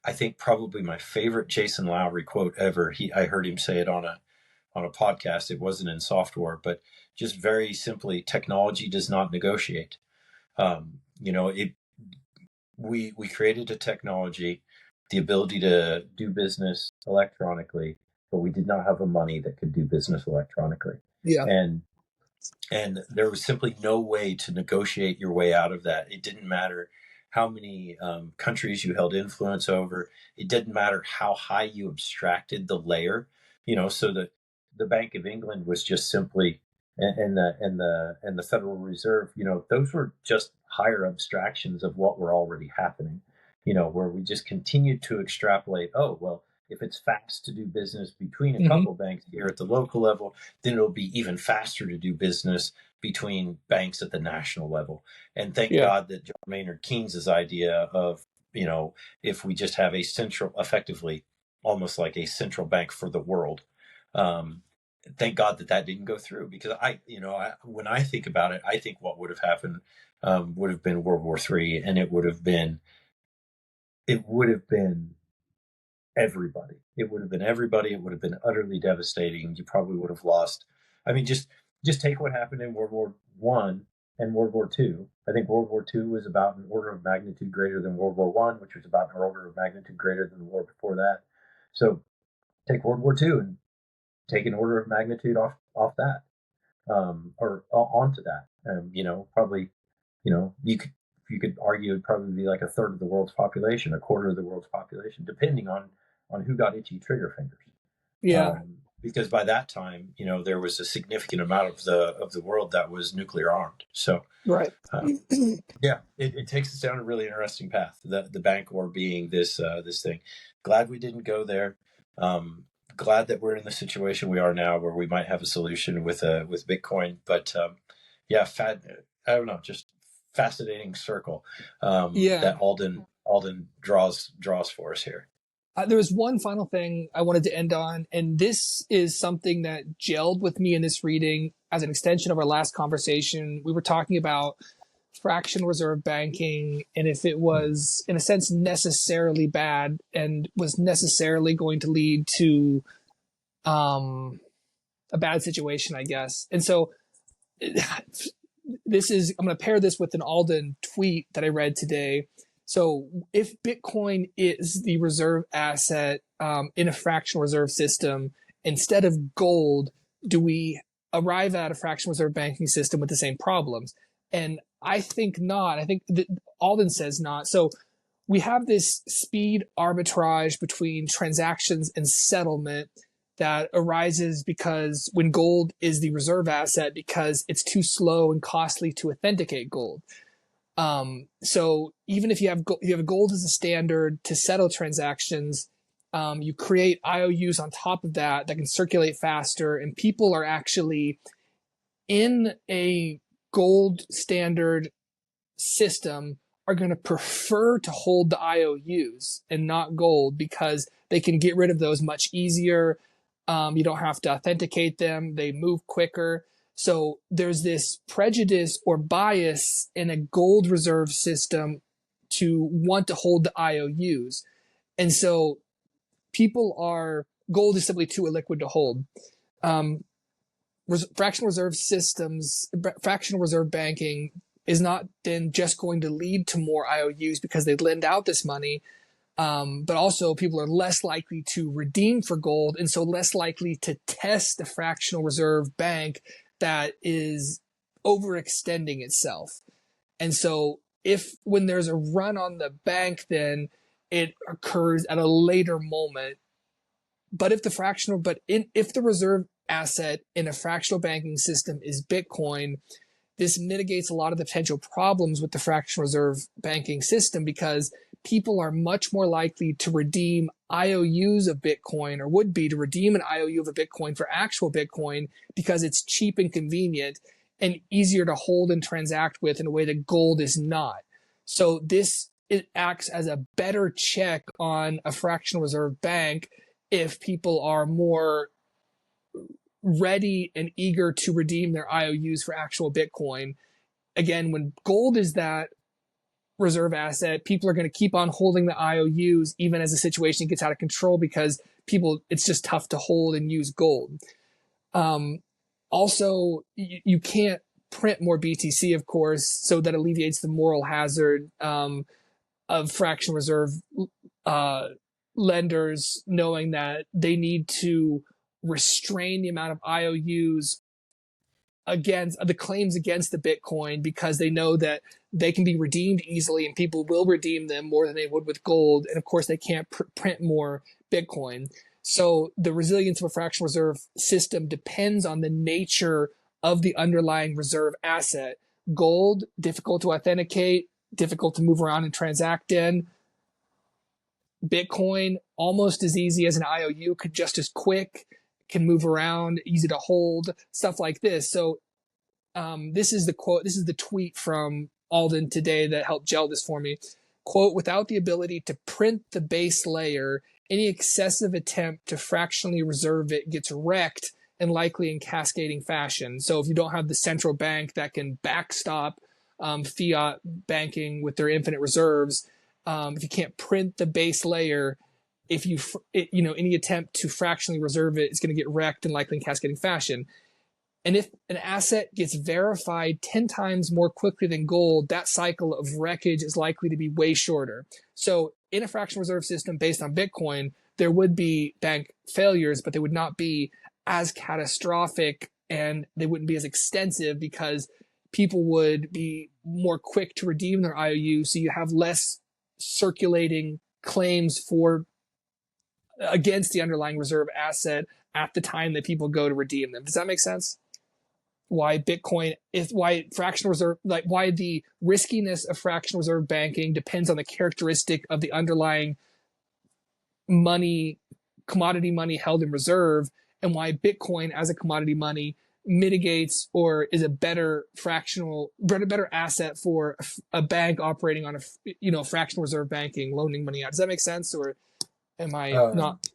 I think probably my favorite Jason Lowry quote ever. I heard him say it on a podcast. It wasn't in software, but just very simply, technology does not negotiate. It we created a technology, the ability to do business electronically, but we did not have the money that could do business electronically. Yeah. And there was simply no way to negotiate your way out of that. It didn't matter how many countries you held influence over. It didn't matter how high you abstracted the layer. So that the Bank of England was just simply, and the Federal Reserve. Those were just higher abstractions of what were already happening. Where we just continued to extrapolate. Oh well, if it's fast to do business between a Hmm. couple banks here at the local level, then it'll be even faster to do business between banks at the national level. And thank Yeah. God that John Maynard Keynes's idea of, if we just have a central, effectively almost like a central bank for the world, thank God that didn't go through, because when I think about it, I think what would have happened would have been World War III, and it would have been everybody. It would have been everybody. It would have been utterly devastating. You probably would have lost. I mean, just take what happened in World War One and World War Two. I think World War Two was about an order of magnitude greater than World War One, which was about an order of magnitude greater than the war before that. So take World War Two and take an order of magnitude off that, or onto that. Probably, you could argue it'd probably be like a third of the world's population, a quarter of the world's population, depending on who got itchy trigger fingers. Yeah. Because by that time, there was a significant amount of the world that was nuclear armed. So Right. uh, yeah, it takes us down a really interesting path. The bank war being this thing. Glad we didn't go there. Glad that we're in the situation we are now, where we might have a solution with Bitcoin. But yeah, I don't know, just fascinating circle Yeah. that Alden draws for us here. There was one final thing I wanted to end on, and this is something that gelled with me in this reading as an extension of our last conversation. We were talking about fractional reserve banking, and if it was, in a sense, necessarily bad and was necessarily going to lead to a bad situation, I guess. And so I'm going to pair this with an Alden tweet that I read today. So if Bitcoin is the reserve asset in a fractional reserve system, instead of gold, do we arrive at a fractional reserve banking system with the same problems? And I think not. I think that Alden says not. So we have this speed arbitrage between transactions and settlement that arises because when gold is the reserve asset, because it's too slow and costly to authenticate gold. So even if you have gold as a standard to settle transactions, you create IOUs on top of that can circulate faster, and people are actually in a gold standard system are going to prefer to hold the IOUs and not gold because they can get rid of those much easier. You don't have to authenticate them. They move quicker. So there's this prejudice or bias in a gold reserve system to want to hold the IOUs. And so gold is simply too illiquid to hold. Fractional reserve systems, fractional reserve banking is not then just going to lead to more IOUs because they lend out this money, but also people are less likely to redeem for gold, and so less likely to test the fractional reserve bank that is overextending itself. And so when there's a run on the bank, then it occurs at a later moment. But if the reserve asset in a fractional banking system is Bitcoin, this mitigates a lot of the potential problems with the fractional reserve banking system because people are much more likely to redeem IOUs of Bitcoin, or would be to redeem an IOU of a Bitcoin for actual Bitcoin because it's cheap and convenient and easier to hold and transact with in a way that gold is not. So it acts as a better check on a fractional reserve bank if people are more ready and eager to redeem their IOUs for actual Bitcoin. Again, when gold is that reserve asset, people are going to keep on holding the IOUs even as the situation gets out of control because it's just tough to hold and use gold. Also, you can't print more BTC, of course, so that alleviates the moral hazard of fractional reserve lenders knowing that they need to restrain the amount of IOUs against the claims against the Bitcoin because they know that they can be redeemed easily and people will redeem them more than they would with gold. And of course, they can't print more Bitcoin. So the resilience of a fractional reserve system depends on the nature of the underlying reserve asset. Gold, difficult to authenticate, difficult to move around and transact in. Bitcoin, almost as easy as an IOU, just as quick, can move around, easy to hold, stuff like this. So this is the quote, this is the tweet from Alden today that helped gel this for me. Quote, without the ability to print the base layer, any excessive attempt to fractionally reserve it gets wrecked and likely in cascading fashion. So if you don't have the central bank that can backstop fiat banking with their infinite reserves, if you can't print the base layer, any attempt to fractionally reserve it is going to get wrecked and likely in cascading fashion. And if an asset gets verified 10 times more quickly than gold, that cycle of wreckage is likely to be way shorter. So in a fractional reserve system based on Bitcoin, there would be bank failures, but they would not be as catastrophic and they wouldn't be as extensive because people would be more quick to redeem their IOU. So you have less circulating claims against the underlying reserve asset at the time that people go to redeem them. Does that make sense? Why fractional reserve, why the riskiness of fractional reserve banking depends on the characteristic of the underlying commodity money held in reserve, and why Bitcoin as a commodity money mitigates or is a better asset for a bank operating on a fractional reserve banking, loaning money out. Does that make sense, or am I not?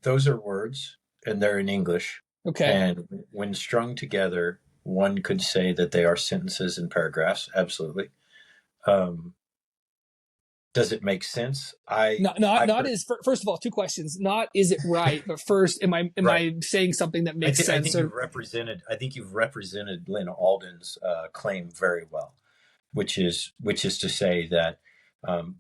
Those are words, and they're in English. Okay. And when strung together, one could say that they are sentences and paragraphs. Absolutely. Does it make sense? First of all, two questions. Not is it right, but first, am I saying something that makes sense? I think you've represented Lyn Alden's claim very well, which is to say that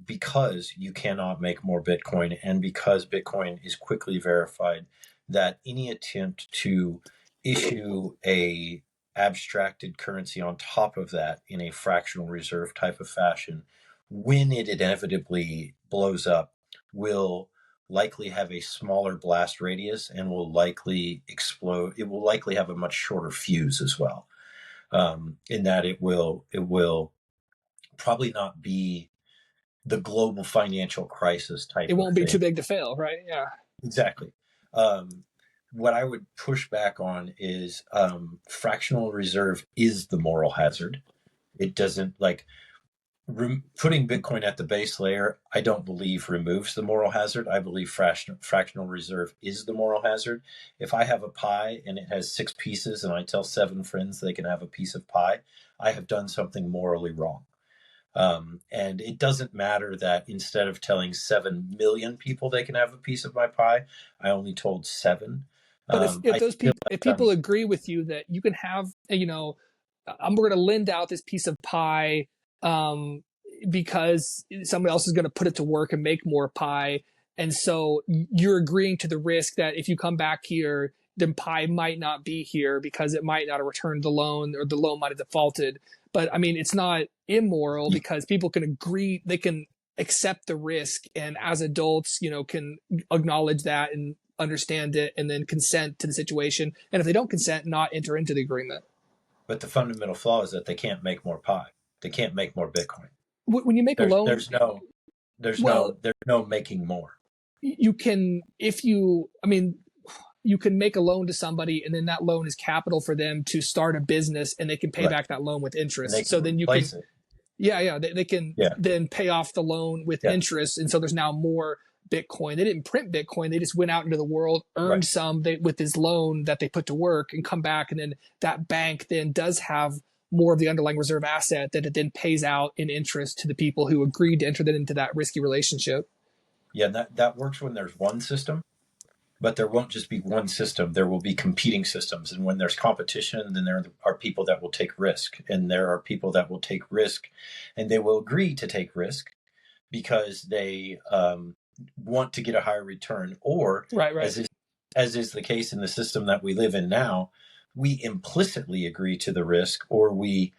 because you cannot make more Bitcoin, and because Bitcoin is quickly verified, that any attempt to issue a abstracted currency on top of that in a fractional reserve type of fashion when it inevitably blows up, will likely have a smaller blast radius and will likely explode. It will likely have a much shorter fuse as well. In that it will probably not be the global financial crisis type It of won't be thing. too big to fail, right? Yeah. Exactly. What I would push back on is fractional reserve is the moral hazard. It doesn't like putting Bitcoin at the base layer. I don't believe removes the moral hazard. I believe fractional reserve is the moral hazard. If I have a pie and it has 6 pieces and I tell 7 friends they can have a piece of pie, I have done something morally wrong. And it doesn't matter that instead of telling 7 million people they can have a piece of my pie, I only told 7. But if I those feel people, if like people agree with you that you can have, I'm going to lend out this piece of pie, um, because somebody else is going to put it to work and make more pie. And so you're agreeing to the risk that if you come back here, then pie might not be here because it might not have returned the loan or the loan might have defaulted. But I mean, it's not immoral because people can agree, they can accept the risk. And as adults, can acknowledge that and understand it and then consent to the situation. And if they don't consent, not enter into the agreement. but the fundamental flaw is that they can't make more pie. They can't make more Bitcoin. When you make a loan, well, there's no making more. you can, you can make a loan to somebody and then that loan is capital for them to start a business and they can pay Right. back that loan with interest. And they So can then you can, replace it. they can Yeah. then pay off the loan with Yeah. interest. And so there's now more Bitcoin. They didn't print Bitcoin. They just went out into the world, earned Right. some with this loan that they put to work and come back. And then that bank then does have more of the underlying reserve asset that it then pays out in interest to the people who agreed to enter that into that risky relationship. Yeah, that works when there's one system, but there won't just be one system. There will be competing systems. And when there's competition, then there are people that will take risk. And there are people that will take risk and they will agree to take risk because they want to get a higher return. Or, Right. as is the case in the system that we live in now, we implicitly agree to the risk, or we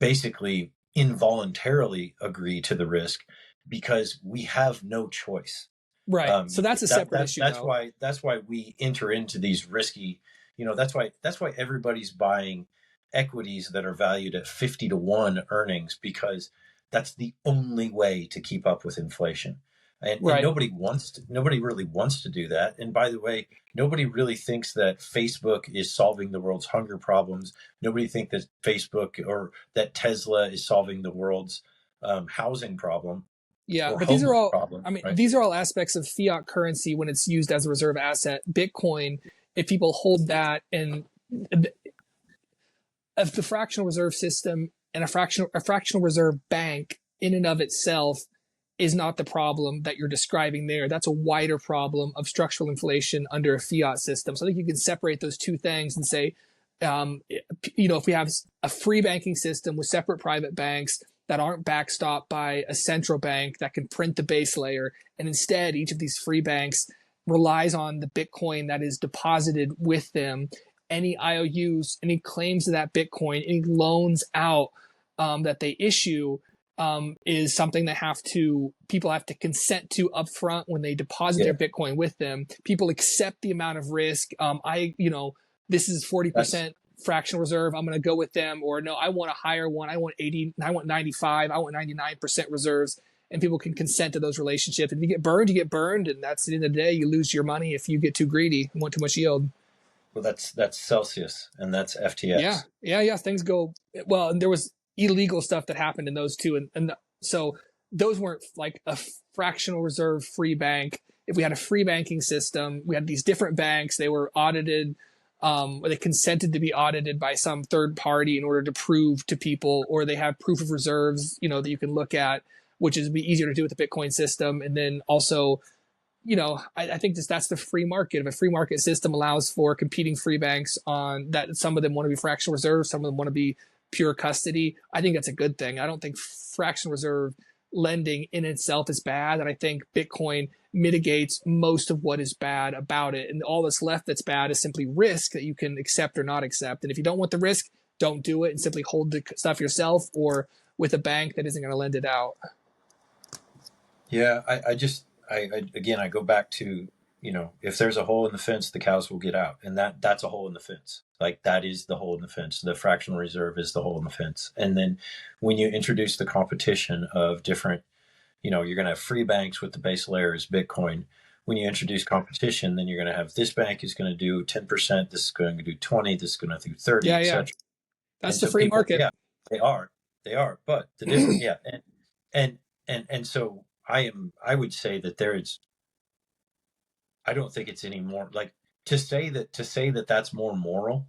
basically involuntarily agree to the risk because we have no choice. Right. So that's a separate issue. That's why we enter into these risky. That's why everybody's buying equities that are valued at 50-to-1 earnings, because that's the only way to keep up with inflation. And nobody really wants to do that. And by the way, nobody really thinks that Facebook is solving the world's hunger problems. Nobody thinks that Facebook or that Tesla is solving the world's housing problem. Yeah, but these are all, problem, right? These are all aspects of fiat currency when it's used as a reserve asset. Bitcoin, if people hold that, and if the fractional reserve system and a fractional reserve bank in and of itself is not the problem that you're describing there. That's a wider problem of structural inflation under a fiat system. So I think you can separate those two things and say, if we have a free banking system with separate private banks that aren't backstopped by a central bank that can print the base layer, and instead each of these free banks relies on the Bitcoin that is deposited with them, any IOUs, any claims to that Bitcoin, any loans out that they issue, is something that people have to consent to upfront when they deposit their Bitcoin with them. People accept the amount of risk. This is 40% fractional reserve. I'm going to go with them, or no, I want a higher one. I want 80, I want 95, I want 99% reserves. And people can consent to those relationships. If you get burned, you get burned. And that's the end of the day. You lose your money if you get too greedy and want too much yield. Well, that's Celsius and that's FTX. Yeah. Things go well. And there was illegal stuff that happened in those two. And so those weren't like a fractional reserve free bank. If we had a free banking system, we had these different banks, they were audited, or they consented to be audited by some third party in order to prove to people, or they have proof of reserves, that you can look at, which is be easier to do with the Bitcoin system. And then also, I think that's the free market. If a free market system allows for competing free banks on that, some of them want to be fractional reserve, some of them want to be pure custody, I think that's a good thing. I don't think fractional reserve lending in itself is bad. And I think Bitcoin mitigates most of what is bad about it. And all that's left that's bad is simply risk that you can accept or not accept. And if you don't want the risk, don't do it and simply hold the stuff yourself, or with a bank that isn't going to lend it out. Yeah, again, I go back to, if there's a hole in the fence, the cows will get out, and that's a hole in the fence. Like, that is the hole in the fence. The fractional reserve is the hole in the fence. And then when you introduce the competition of different, you're going to have free banks with the base layer is Bitcoin. When you introduce competition, then you're going to have this bank is going to do 10%, this is going to do 20, this is going to do 30, Yeah, etc. that's And the so free people, market. yeah, they are, but the difference, yeah, and so I would say that I don't think it's any more like to say that that's more moral.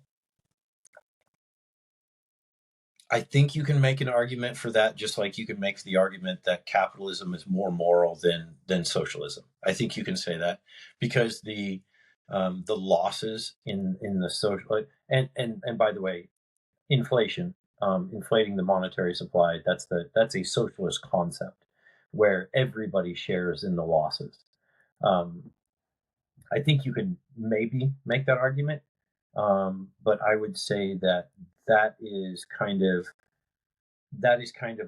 I think you can make an argument for that, just like you can make the argument that capitalism is more moral than socialism. I think you can say that because the losses in the social and by the way, inflation, inflating the monetary supply, that's a socialist concept where everybody shares in the losses. I think you could maybe make that argument, but I would say that that is kind of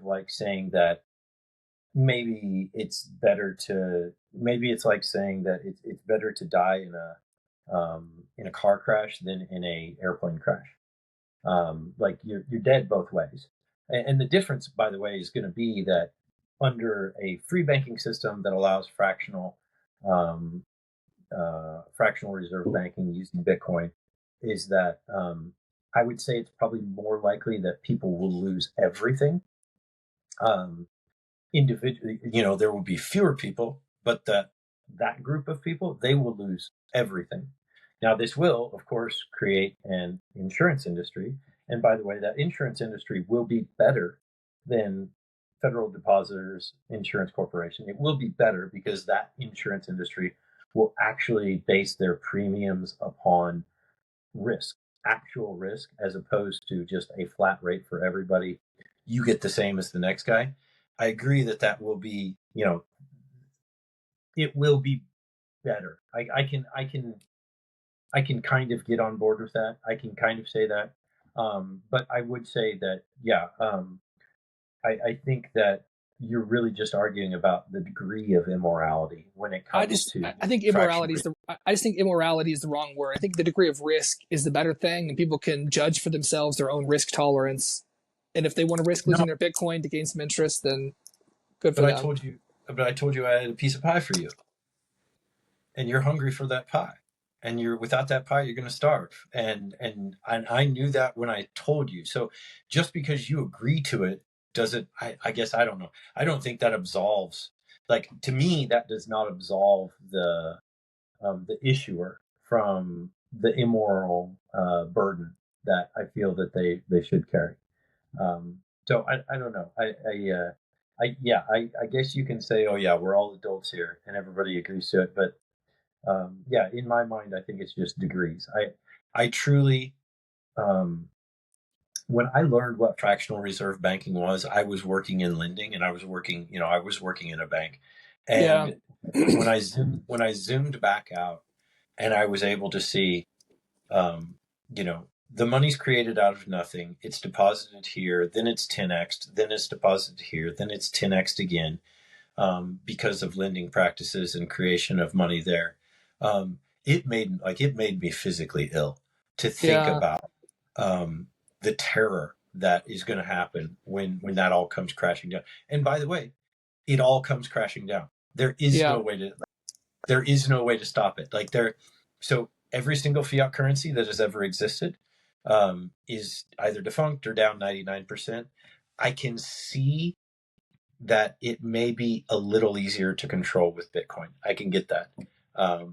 like saying that maybe it's like saying that it's better to die in a car crash than in a airplane crash. Like you're dead both ways, and the difference, by the way, is going to be that under a free banking system that allows um, fractional reserve banking using Bitcoin, is that I would say it's probably more likely that people will lose everything. Individually, there will be fewer people, but that group of people, they will lose everything. Now, this will, of course, create an insurance industry. And by the way, that insurance industry will be better than Federal Depositors Insurance Corporation. It will be better because that insurance industry will actually base their premiums upon risk, actual risk, as opposed to just a flat rate for everybody. You get the same as the next guy. I agree that will be, it will be better. I can kind of get on board with that. I can kind of say that. But I would say that, yeah, I think that you're really just arguing about the degree of immorality when it comes to I think immorality is I just think immorality is the wrong word. I think the degree of risk is the better thing, and people can judge for themselves their own risk tolerance. And if they want to risk losing their Bitcoin to gain some interest, then good for but them. I told you I had a piece of pie for you, and you're hungry for that pie, and you're without that pie you're going to starve, and I knew that when I told you. So just because you agree to it doesn't, I guess, I don't know, I don't think that absolves, like, to me that does not absolve the issuer from the immoral burden that I feel that they should carry. So I don't know. I guess you can say, oh yeah, we're all adults here, and everybody agrees to it. But yeah, in my mind, I think it's just degrees. I truly, when I learned what fractional reserve banking was, I was working in lending, and I was working in a bank, and when I zoomed back out, and I was able to see, the money's created out of nothing. It's deposited here, then it's 10x, then it's deposited here, then it's 10x again, because of lending practices and creation of money there. It made me physically ill to think about the terror that is going to happen when that all comes crashing down. And by the way, it all comes crashing down. There is no way to stop it. So every single fiat currency that has ever existed is either defunct or down 99%. I can see that it may be a little easier to control with Bitcoin. I can get that. I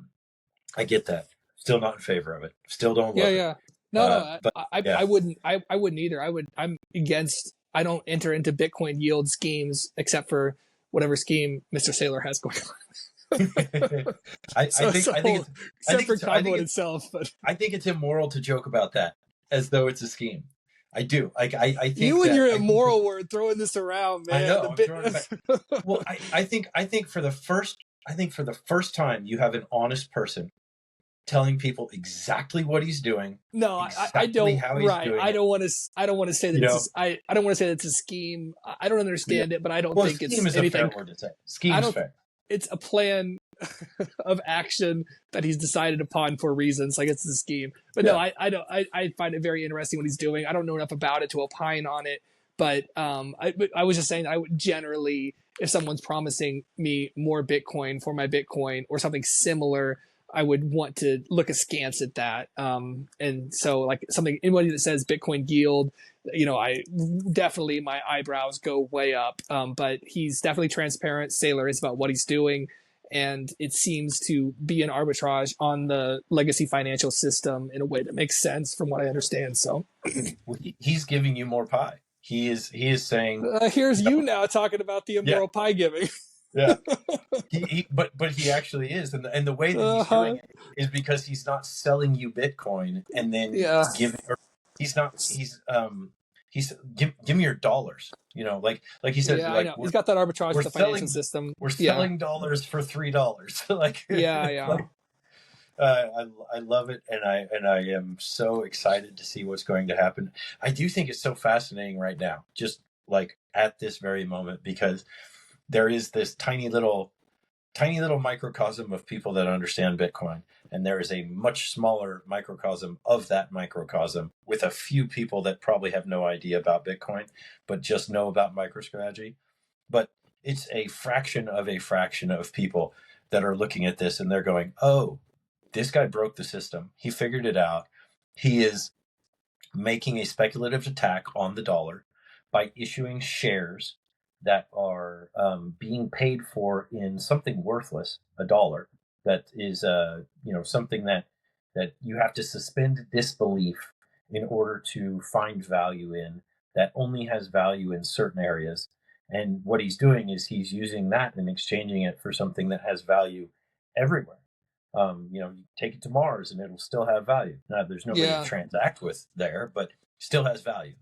get that. Still not in favor of it. Still don't love it. No, But yeah. I wouldn't. I wouldn't either. I'm against. I don't enter into Bitcoin yield schemes except for whatever scheme Mr. Saylor has going on. I think it's immoral to joke about that as though it's a scheme. I do. I think you and your immoral word throwing this around, man. I know. Well, I think for the first time you have an honest person telling people exactly what he's doing. No, exactly I don't. how he's Right. doing I it. don't want to. I don't want to say that You know, it's. I don't want to say that it's a scheme. I don't yeah. understand it, but I don't Well, think scheme it's is a fair anything. word to say. I Scheme's don't. fair. It's a plan of action that he's decided upon for reasons. Like it's a scheme. But no, Yeah. I don't. I find it very interesting what he's doing. I don't know enough about it to opine on it. But I was just saying I would generally, if someone's promising me more Bitcoin for my Bitcoin or something similar, I would want to look askance at that. And so like something, anybody that says Bitcoin yield, I definitely, my eyebrows go way up. But he's definitely transparent. Sailor is about what he's doing. And it seems to be an arbitrage on the legacy financial system in a way that makes sense from what I understand. So Well, he's giving you more pie. He is saying, here's you now talking about the yeah, immoral pie giving. yeah. But he actually is, and the way that he's doing it is because he's not selling you Bitcoin and then Yeah. giving. Or he's give me your dollars. Like he says, Yeah, I like know. He's got that arbitrage with the financial system. we're selling dollars for $3. Like Yeah. like, I love it, and I am so excited to see what's going to happen. I do think it's so fascinating right now, just like at this very moment, because there is this tiny little microcosm of people that understand Bitcoin, and there is a much smaller microcosm of that microcosm with a few people that probably have no idea about Bitcoin, but just know about MicroStrategy. But it's a fraction of people that are looking at this and they're going, oh, this guy broke the system. He figured it out. He is making a speculative attack on the dollar by issuing shares that are being paid for in something worthless, a dollar, that is something that you have to suspend disbelief in order to find value in, that only has value in certain areas. And what he's doing is he's using that and exchanging it for something that has value everywhere. You take it to Mars and it'll still have value. Now, there's nobody to transact with there, but still has value.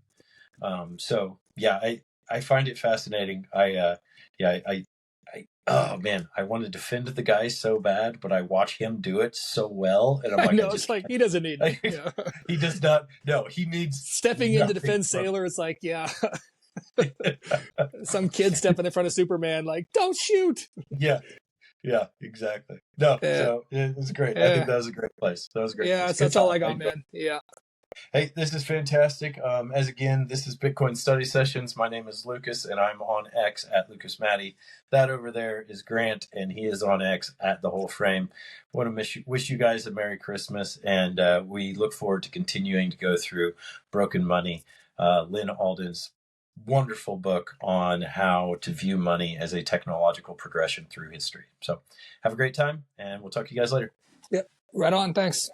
So yeah, I find it fascinating. Oh man, I want to defend the guy so bad, but I watch him do it so well, and I'm like, it's like he doesn't need it. Yeah. He does not. No, he needs stepping in to defend Sailor. It's like, yeah, some kid stepping in front of Superman, like, don't shoot. Yeah, exactly. No, so it was great. I think that was a great place. That was great. Yeah, that's all I got, man. Yeah. Hey, this is fantastic. This is Bitcoin Study Sessions. My name is Lucas, and I'm on X at lucasmaddy. That over there is Grant, and he is on X at thewholeframe. Want to wish you guys a Merry Christmas, and we look forward to continuing to go through Broken Money, Lyn Alden's wonderful book on how to view money as a technological progression through history. So have a great time, and we'll talk to you guys later. Yep. Right on. Thanks.